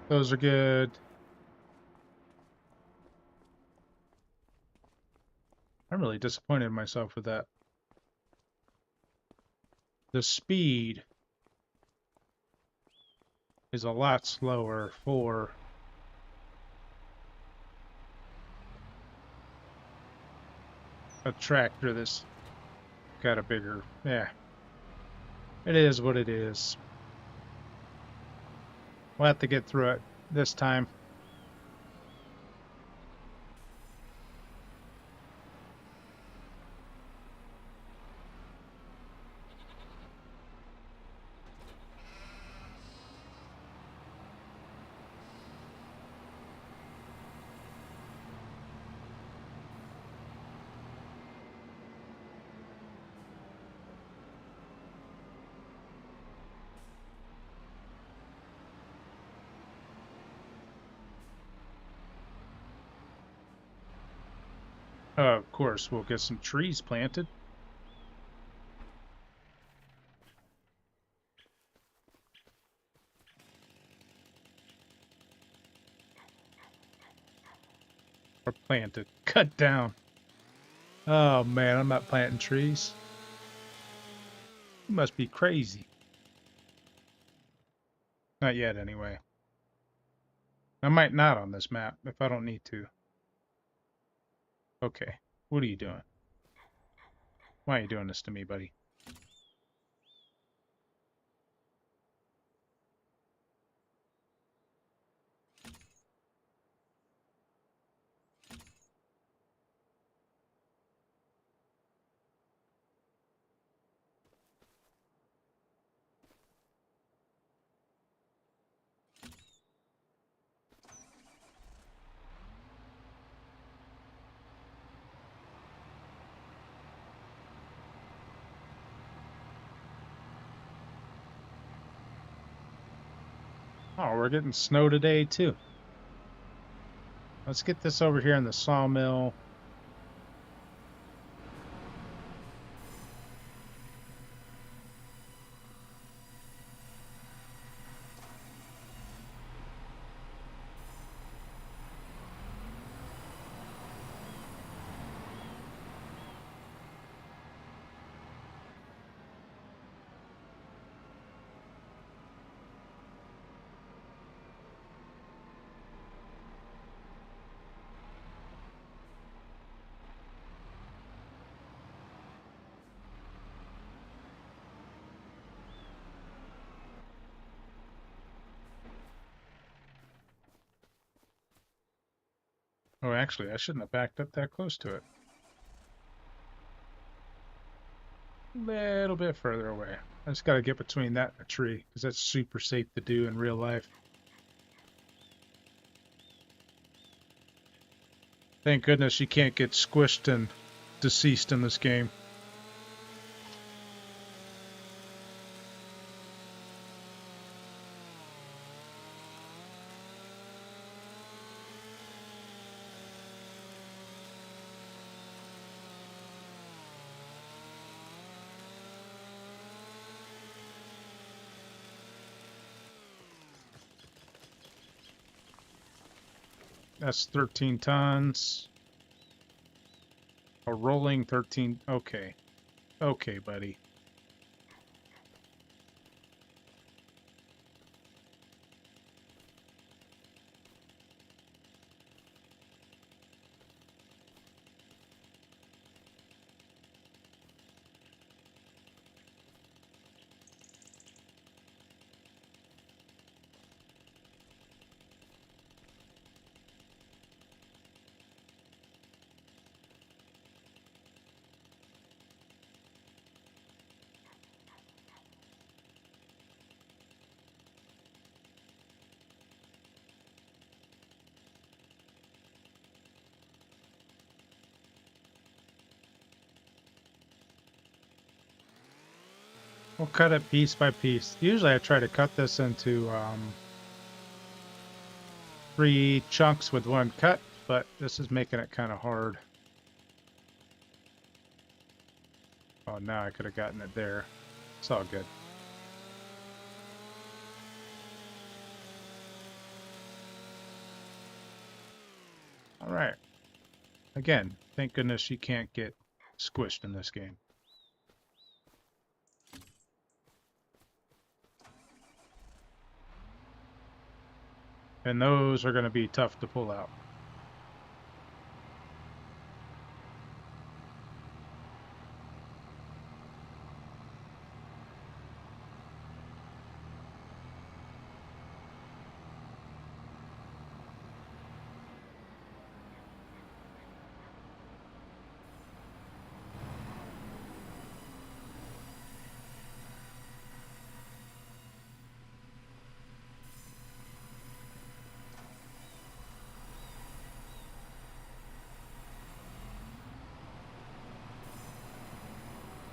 Those are good. I'm really disappointed in myself with that. The speed is a lot slower for a tractor that's got a bigger, yeah. It is what it is. We'll have to get through it this time. Of course, we'll get some trees planted. Or planted. Cut down. Oh man, I'm not planting trees. You must be crazy. Not yet, anyway. I might not on this map if I don't need to. Okay. What are you doing? Why are you doing this to me, buddy? Oh, we're getting snow today, too. Let's get this over here in the sawmill. Oh, actually, I shouldn't have backed up that close to it. A little bit further away. I just got to get between that and a tree, because that's super safe to do in real life. Thank goodness you can't get squished and deceased in this game. That's 13 tons. A rolling 13. Okay. Okay, buddy. We'll cut it piece by piece. Usually I try to cut this into 3 chunks with one cut, but this is making it kind of hard. Oh, now I could have gotten it there. It's all good. All right. Again, thank goodness you can't get squished in this game. And those are going to be tough to pull out.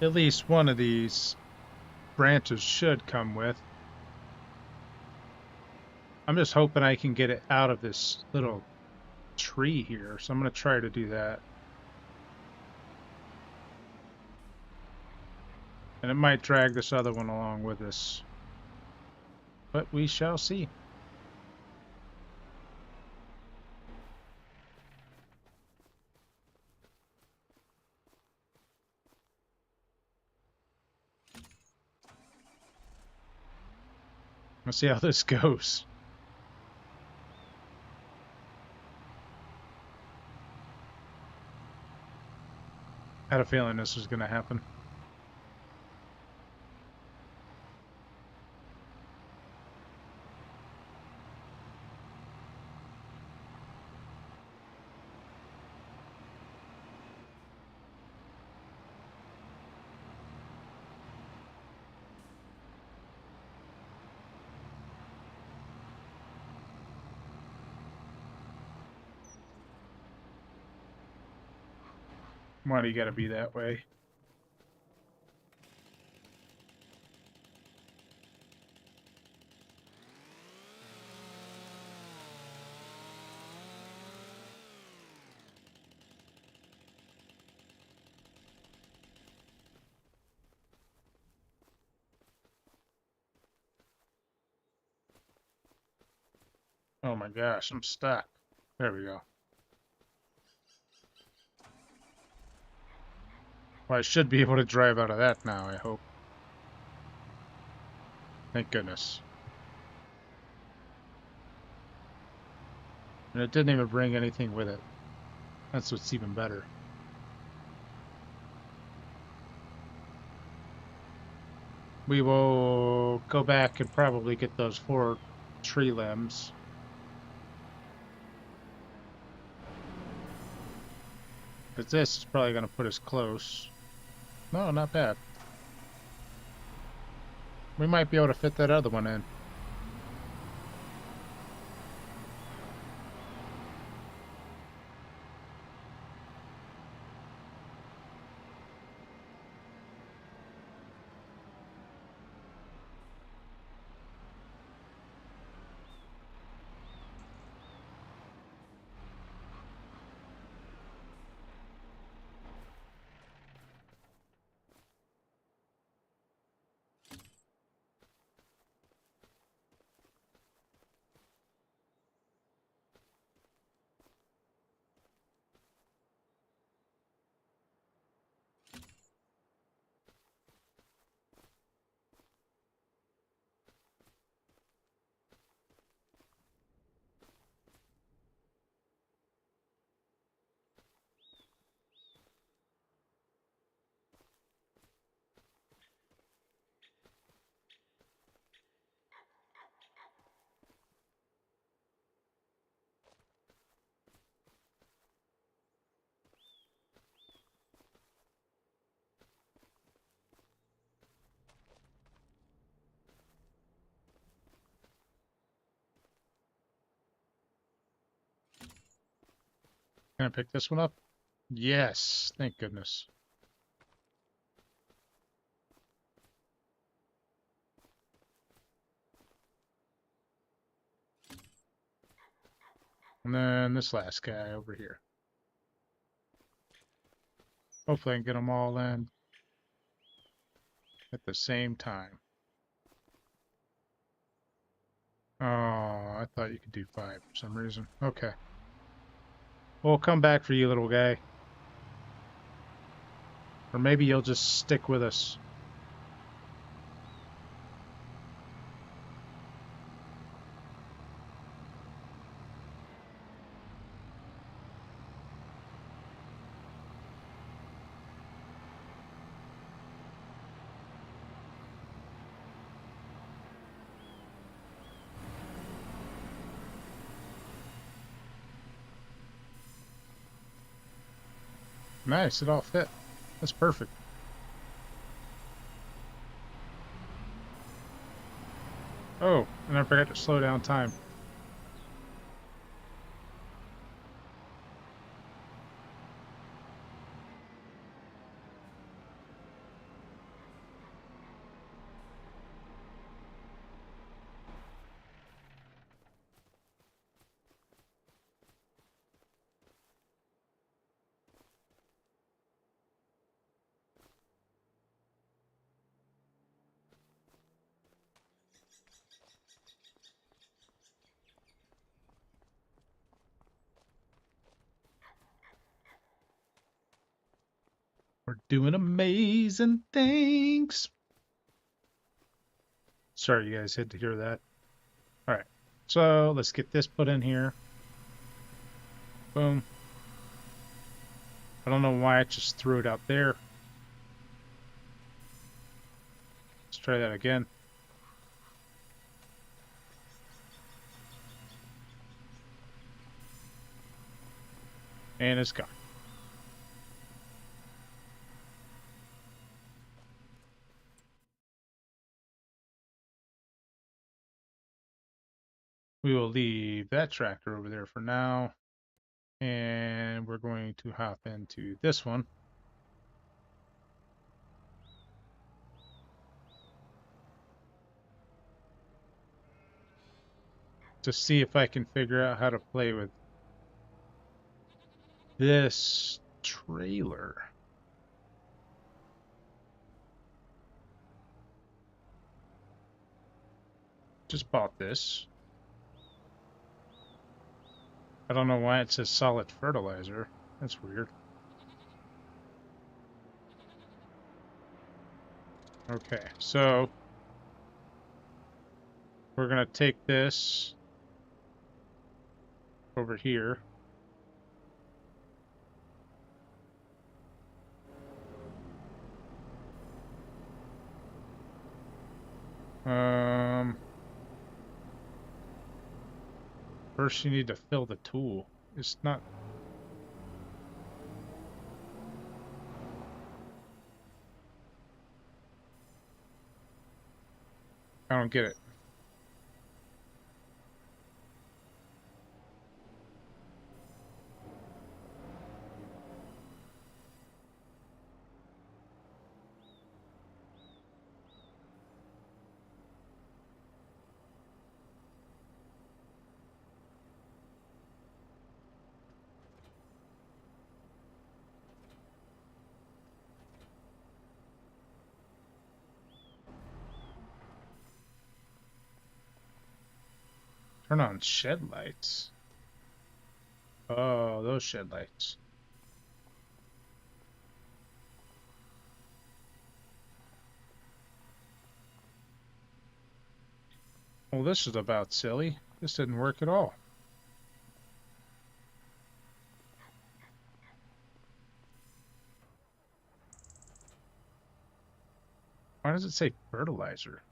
At least one of these branches should come with. I'm just hoping I can get it out of this little tree here, so I'm going to try to do that. And it might drag this other one along with us. But we shall see. Let's see how this goes. I had a feeling this was going to happen. Why do you got to be that way? Oh my gosh, I'm stuck. There we go. Well, I should be able to drive out of that now, I hope. Thank goodness. And it didn't even bring anything with it. That's what's even better. We will go back and probably get those 4 tree limbs. But this is probably going to put us close. No, not bad. We might be able to fit that other one in. Can I pick this one up? Yes, thank goodness. And then this last guy over here. Hopefully I can get them all in at the same time. Oh, I thought you could do 5 for some reason. Okay. We'll come back for you, little guy. Or maybe you'll just stick with us. Nice, it all fit. That's perfect. Oh, and I forgot to slow down time. We're doing amazing things. Sorry you guys had to hear that. So let's get this put in here. Boom. I don't know why I just threw it out there. Let's try that again. And it's gone. We will leave that tractor over there for now. And we're going to hop into this one. To see if I can figure out how to play with this trailer. Just bought this. I don't know why it says solid fertilizer. That's weird. Okay, so we're gonna take this over here. First you need to fill the tool. It's not. I don't get it. Turn on shed lights. Oh, those shed lights. Well, this is about silly. This didn't work at all. Why does it say fertilizer?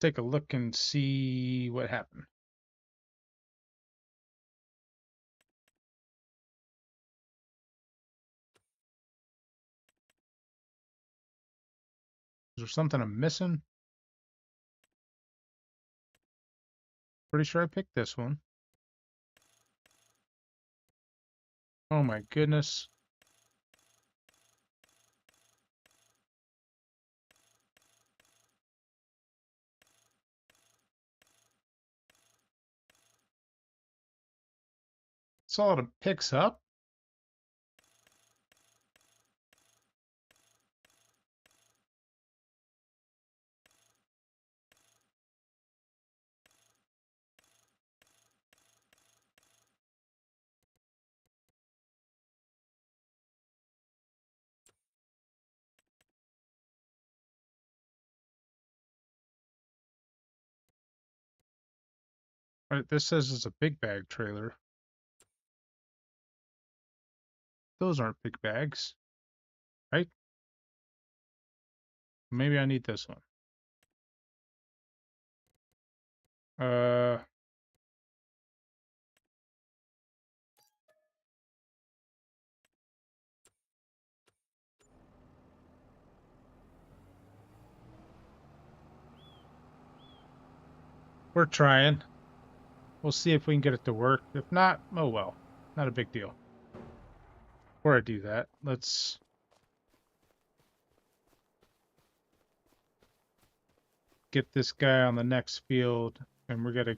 Let's take a look and see what happened. Is there something I'm missing? Pretty sure I picked this one. Oh my goodness. That's all it picks up? Right, this says it's a big bag trailer. Those aren't big bags, right? Maybe I need this one. Uh, we're trying. We'll see if we can get it to work. If not, oh well. Not a big deal. Before I do that, let's get this guy on the next field, and we're gonna.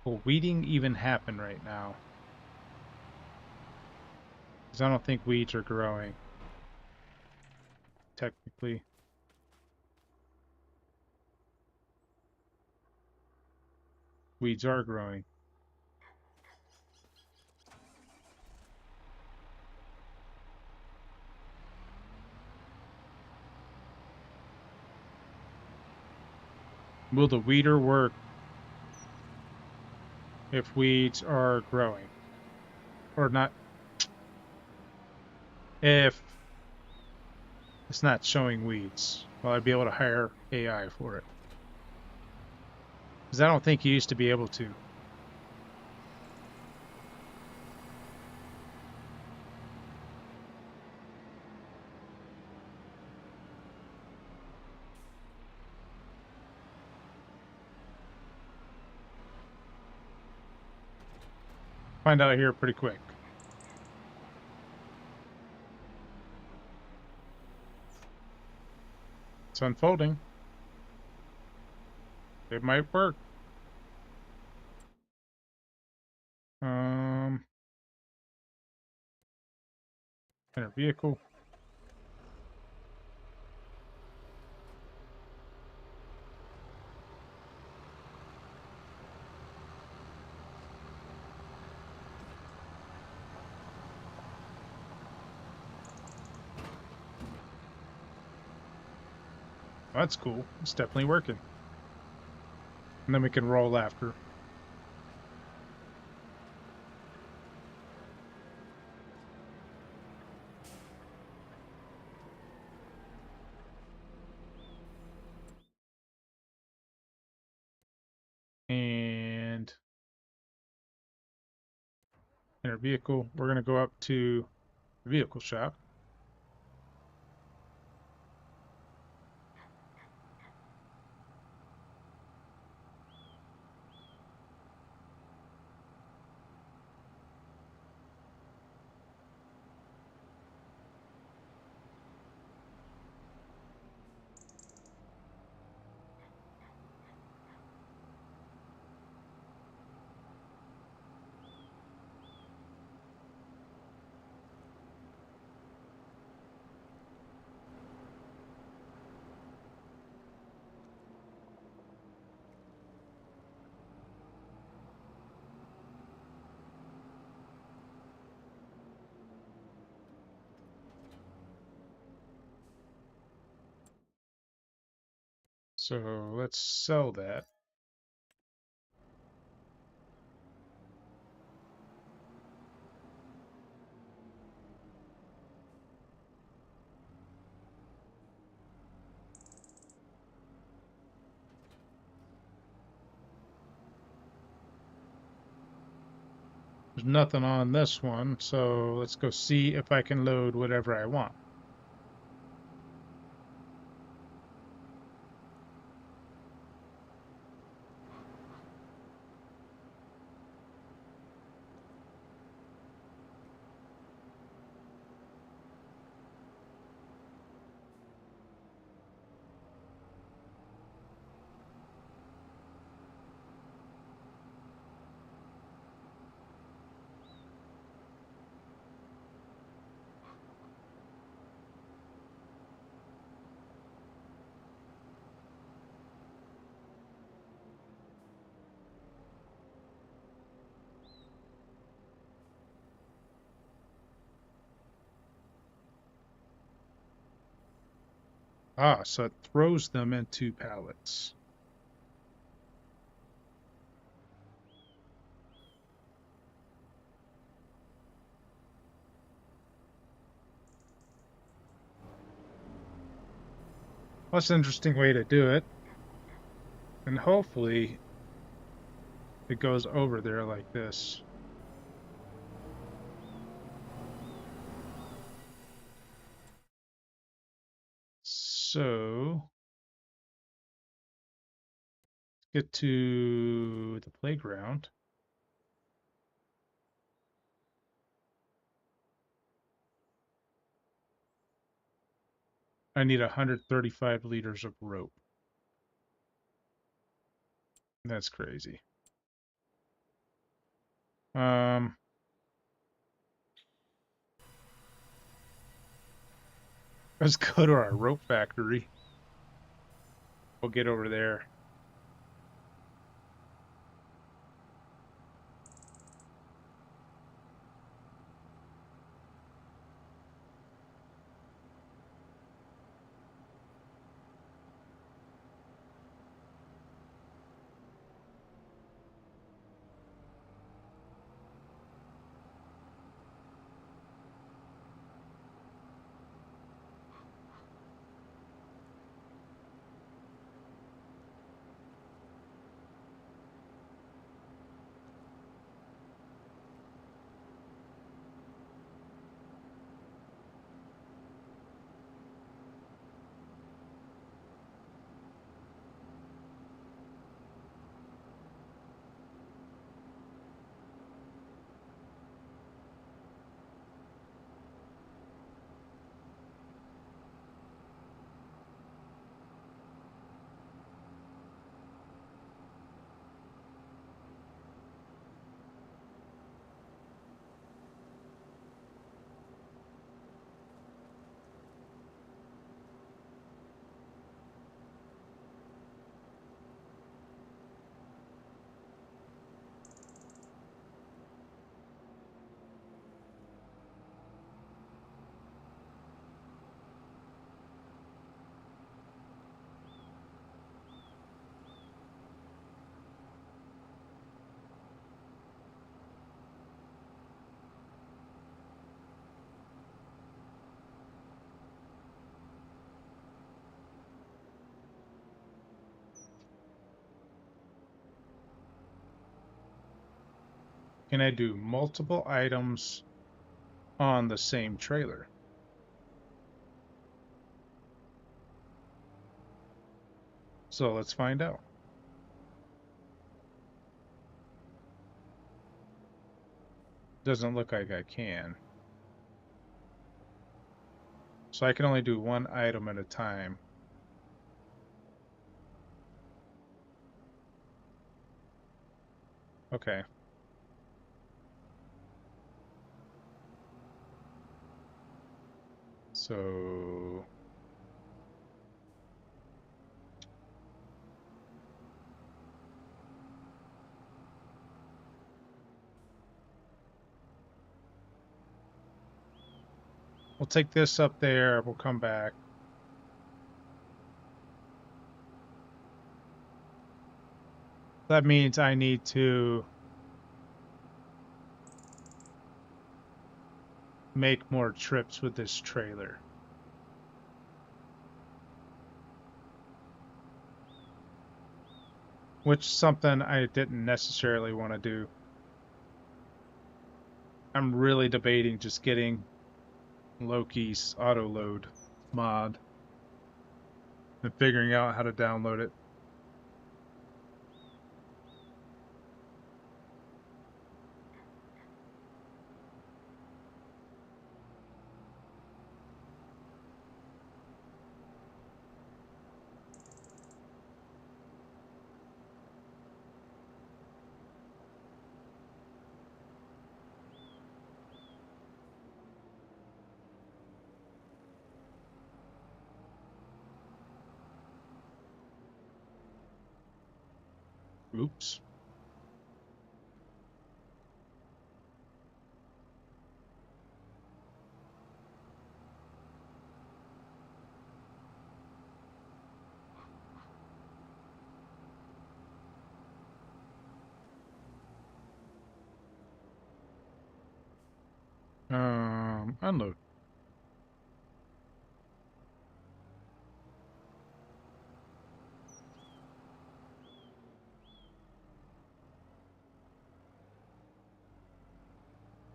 Will weeding even happen right now? Because I don't think weeds are growing. Technically. Weeds are growing. Will the weeder work if weeds are growing? Or not? If it's not showing weeds, will I be able to hire AI for it? Because I don't think you used to be able to. Find out here pretty quick. It's unfolding. It might work. Enter vehicle. That's cool. It's definitely working. And then we can roll after. And enter vehicle. We're going to go up to the vehicle shop. So let's sell that. There's nothing on this one, so let's go see if I can load whatever I want. Ah, so it throws them into pallets. Well, that's an interesting way to do it. And hopefully it goes over there like this. So get to the playground. I need 135 liters of rope. That's crazy. Let's go to our rope factory. We'll get over there. Can I do multiple items on the same trailer? So let's find out. Doesn't look like I can. So I can only do one item at a time. Okay. So we'll take this up there. We'll come back. That means I need to make more trips with this trailer. Which is something I didn't necessarily want to do. I'm really debating just getting Loki's auto load mod and figuring out how to download it. Oops. Unload.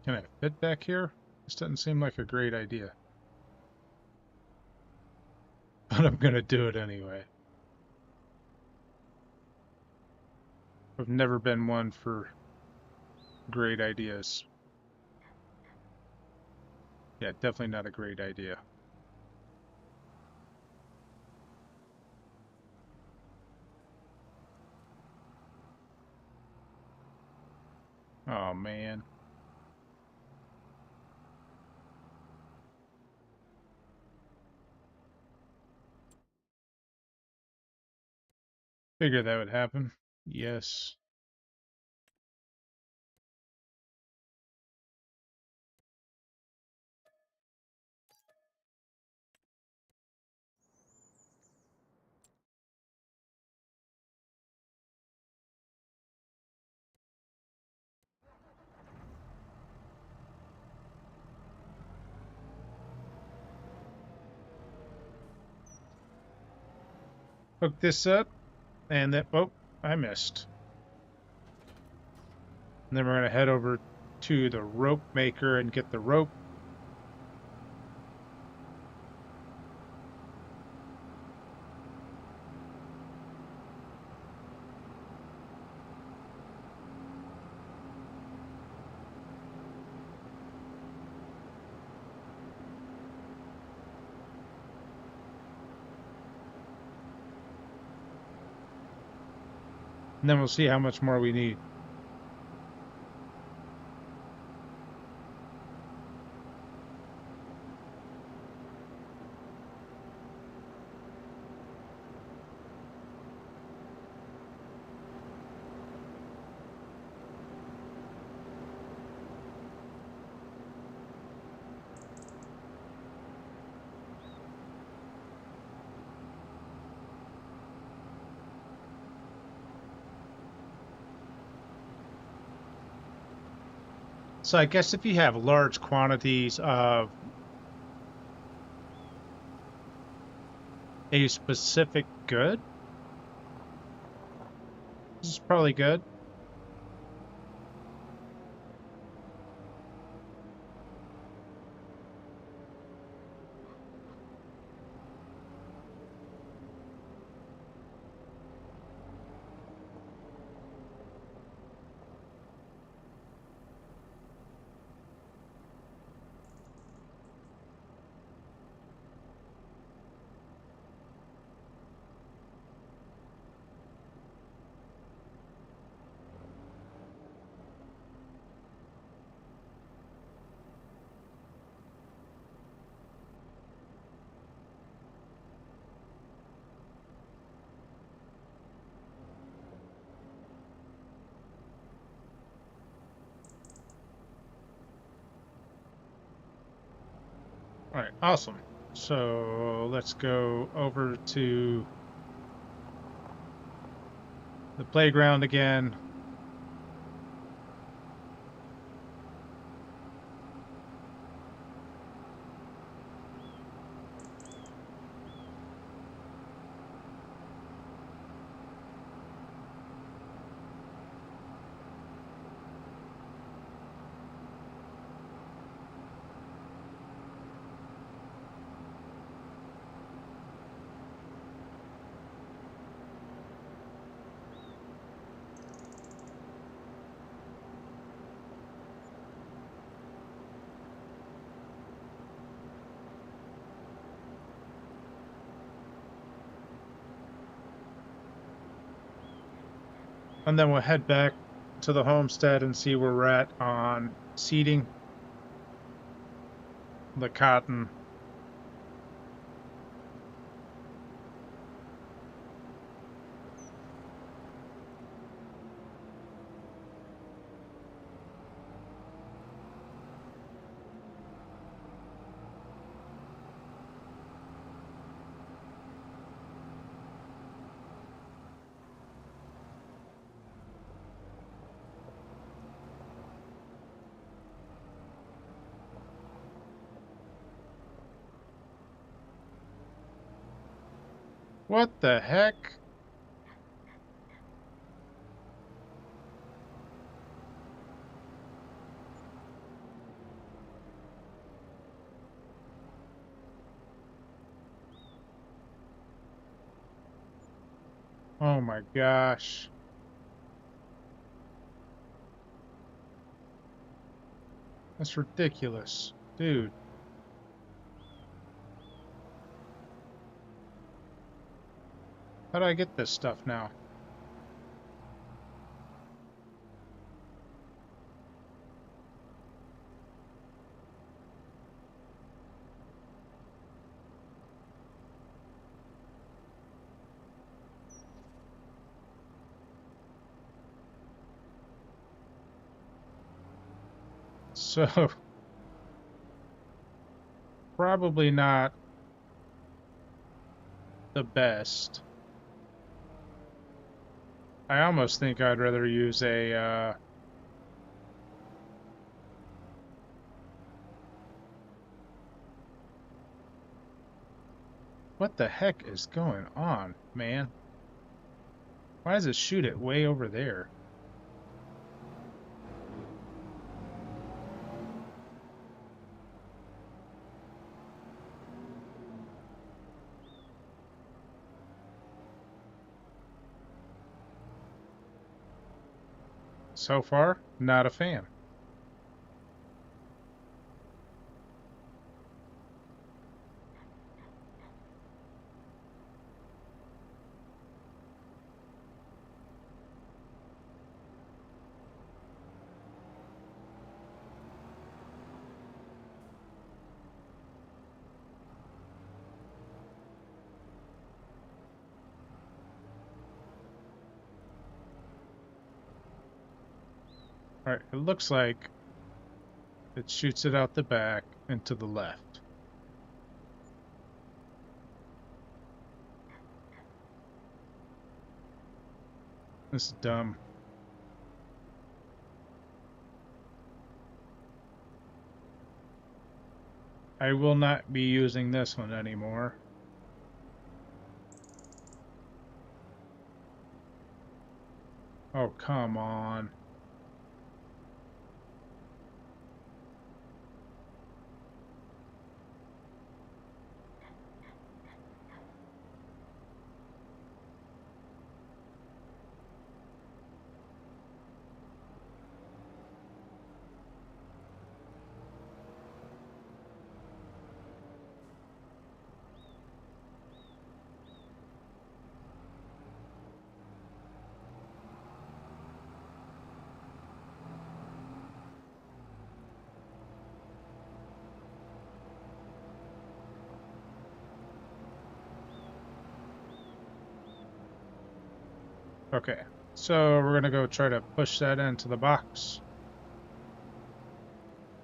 Can I fit back here? This doesn't seem like a great idea. But I'm gonna do it anyway. I've never been one for great ideas. Yeah, definitely not a great idea. Oh, man. Figured that would happen. Yes. Hook this up, and that, oh, I missed. And then we're gonna head over to the rope maker and get the rope. And then we'll see how much more we need. So I guess if you have large quantities of a specific good, this is probably good. All right, awesome. So let's go over to the playground again. And then we'll head back to the homestead and see where we're at on seeding the cotton. What the heck? Oh my gosh. That's ridiculous. Dude. How do I get this stuff now? So, probably not the best. I almost think I'd rather use a, what the heck is going on, man? Why does it shoot it way over there? So far, not a fan. All right, it looks like it shoots it out the back and to the left. This is dumb. I will not be using this one anymore. Oh, come on. Okay, so we're gonna go try to push that into the box.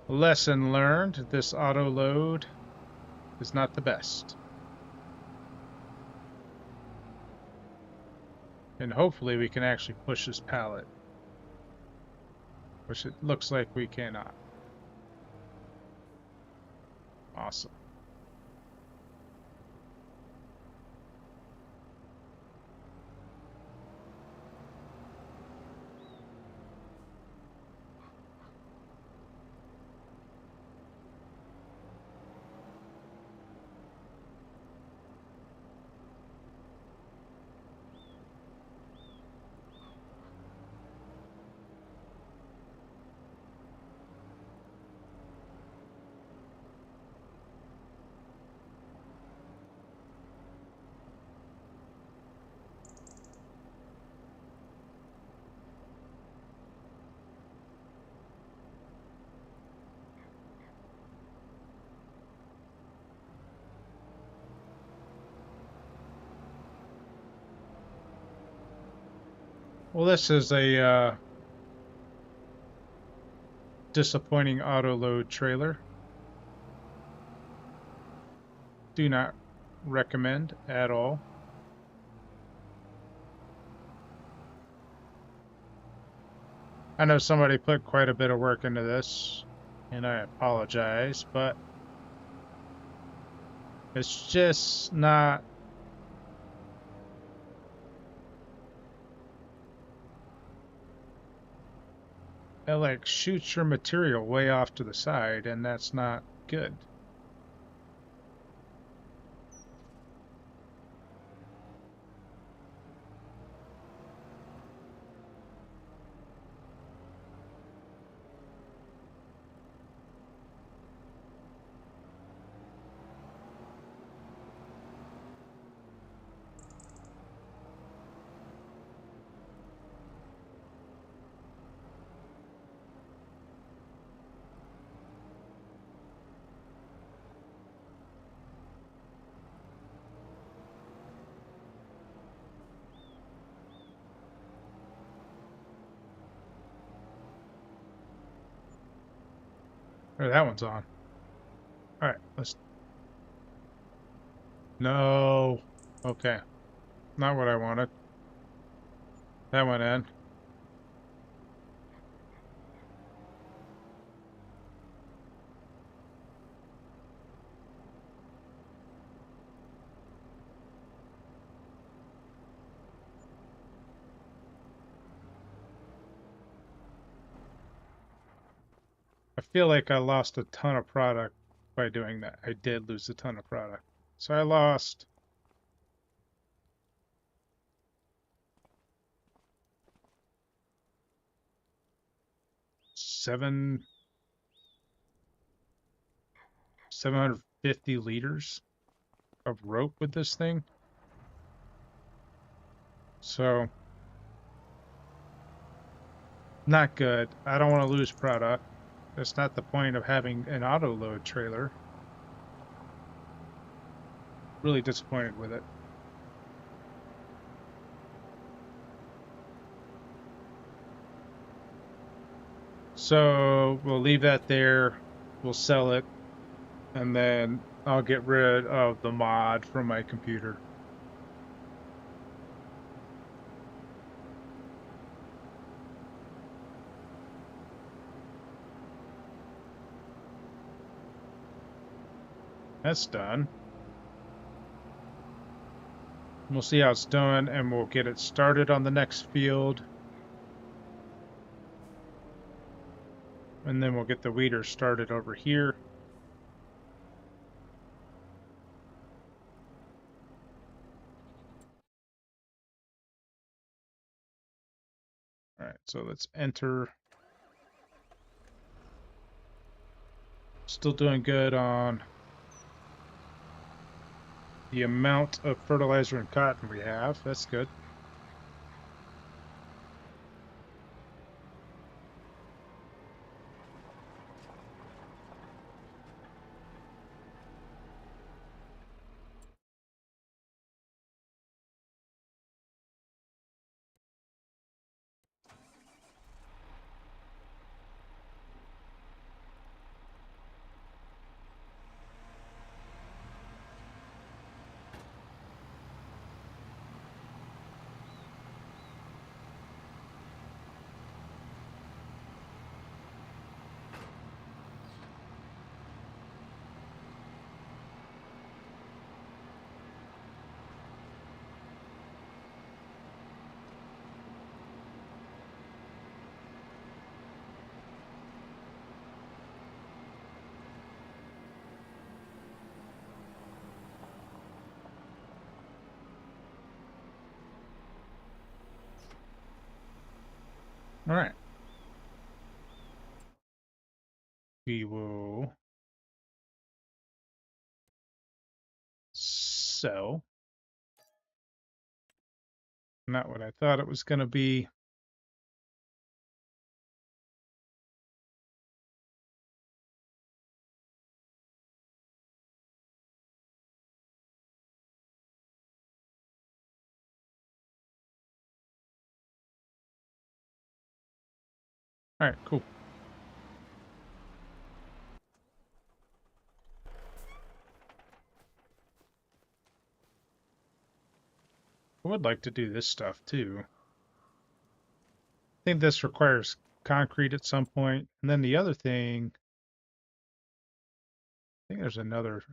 Lesson learned, this auto load is not the best. And hopefully we can actually push this pallet, which it looks like we cannot. Awesome. Well, this is a disappointing auto load trailer. Do not recommend at all. I know somebody put quite a bit of work into this, and I apologize, but it's just not. It like shoots your material way off to the side, and that's not good. Oh, that one's on. All right, let's. No. Okay. Not what I wanted. That went in. I feel like I lost a ton of product by doing that. I did lose a ton of product. So I lost 750 liters of rope with this thing. So not good. I don't want to lose product. That's not the point of having an auto load trailer. Really disappointed with it. So we'll leave that there. We'll sell it. And then I'll get rid of the mod from my computer. That's done. We'll see how it's done, and we'll get it started on the next field. And then we'll get the weeder started over here. All right, so let's enter. Still doing good on the amount of fertilizer and cotton we have. That's good. All right. We will sell. Not what I thought it was going to be. All right, cool. I would like to do this stuff too. I think this requires concrete at some point. And then the other thing, I think there's another.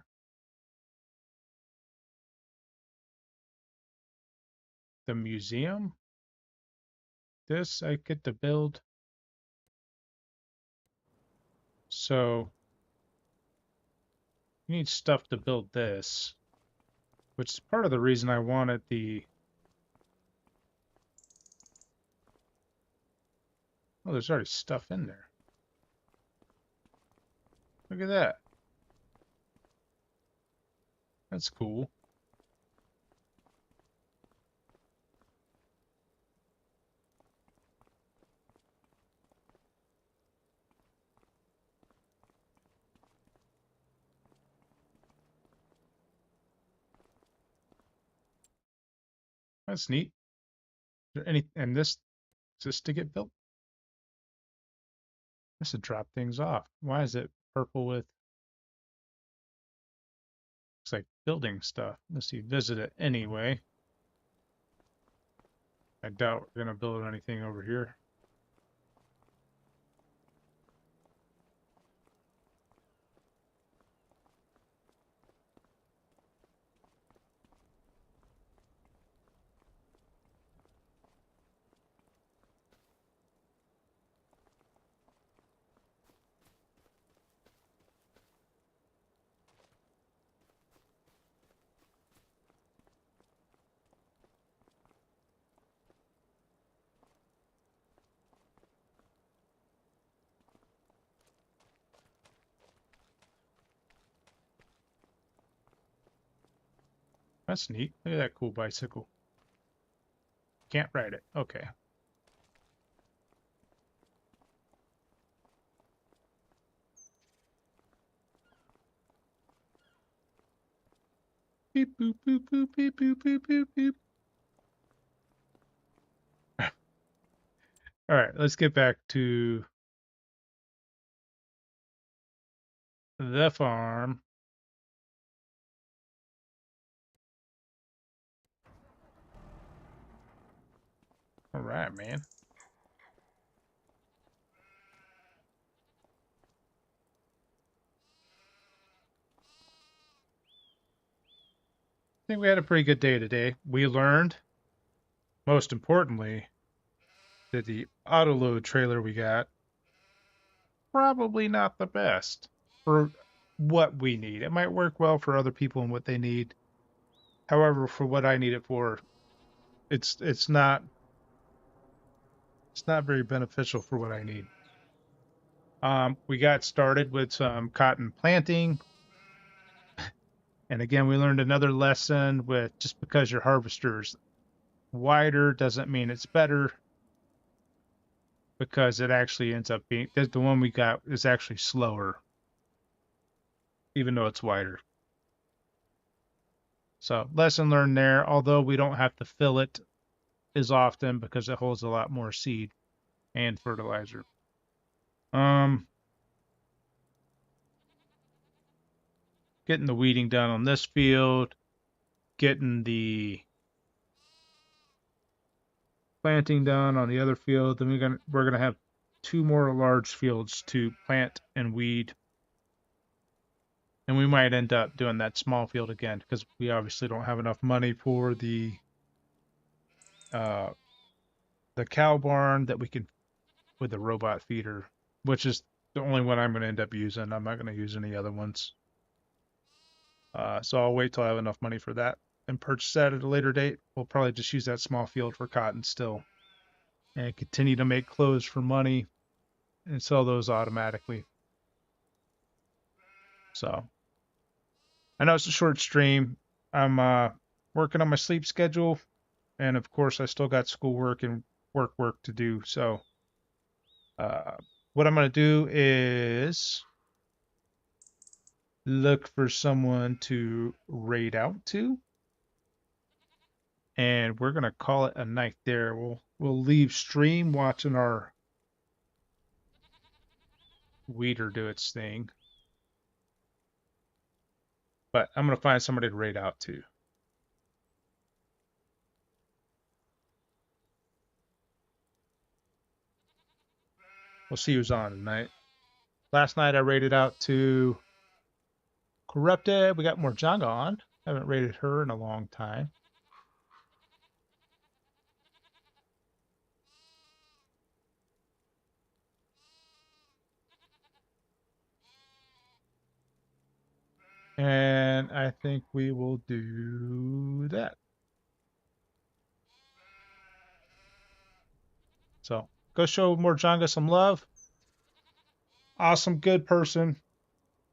The museum. This I get to build. So you need stuff to build this, which is part of the reason I wanted the. Oh, there's already stuff in there. Look at that. That's cool. That's neat. Is there any and this is this to get built? This would drop things off. Why is it purple with looks like building stuff? Let's see, visit it anyway. I doubt we're gonna build anything over here. That's neat. Look at that cool bicycle. Can't ride it. Okay. Beep boop boop boop beep boop boop boop beep. All right, let's get back to the farm. All right, man. I think we had a pretty good day today. We learned, most importantly, that the autoload trailer we got probably not the best for what we need. It might work well for other people and what they need. However, for what I need it for, it's not very beneficial for what I need. We got started with some cotton planting. And again, we learned another lesson with just because your harvester's wider doesn't mean it's better, because it actually ends up being the one we got is actually slower, even though it's wider. So lesson learned there, although we don't have to fill it as often because it holds a lot more seed and fertilizer. Getting the weeding done on this field, getting the planting done on the other field. Then we're gonna have 2 more large fields to plant and weed. And we might end up doing that small field again because we obviously don't have enough money for the cow barn that we can with the robot feeder, which is the only one I'm going to end up using. I'm not going to use any other ones. So I'll wait till I have enough money for that and purchase that at a later date. We'll probably just use that small field for cotton still and continue to make clothes for money and sell those automatically. So I know it's a short stream. I'm working on my sleep schedule, and of course I still got schoolwork and work to do. So what I'm going to do is look for someone to raid out to, and we're going to call it a night there. We'll leave stream watching our weeder do its thing. But I'm going to find somebody to raid out to. We'll see who's on tonight. Last night I raided out to Corrupted. We got Morjanga on. Haven't raided her in a long time. And I think we will do that. So go show Morjanga some love. Awesome, good person.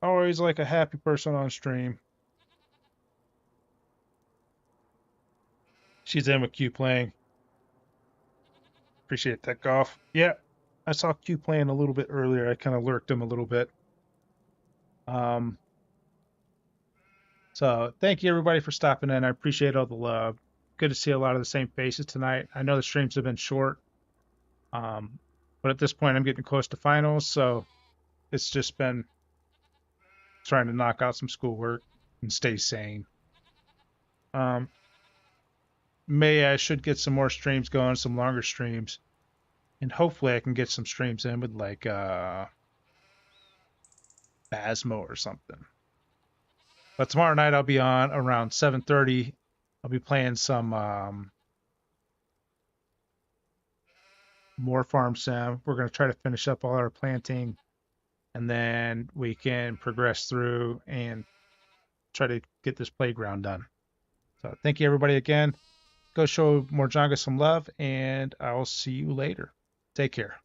Always like a happy person on stream. She's in with Q playing. Appreciate that, Golf. Yeah, I saw Q playing a little bit earlier. I kind of lurked him a little bit. So thank you everybody for stopping in. I appreciate all the love. Good to see a lot of the same faces tonight. I know the streams have been short, but at this point I'm getting close to finals, so it's just been trying to knock out some schoolwork and stay sane. May I should get some more streams going, some longer streams, and hopefully I can get some streams in with like Phasmo or something. But tomorrow night I'll be on around 7:30. I'll be playing some more farm sim. We're going to try to finish up all our planting, and then we can progress through and try to get this playground done. So thank you everybody again. Go show Morjanga some love, and I'll see you later. Take care.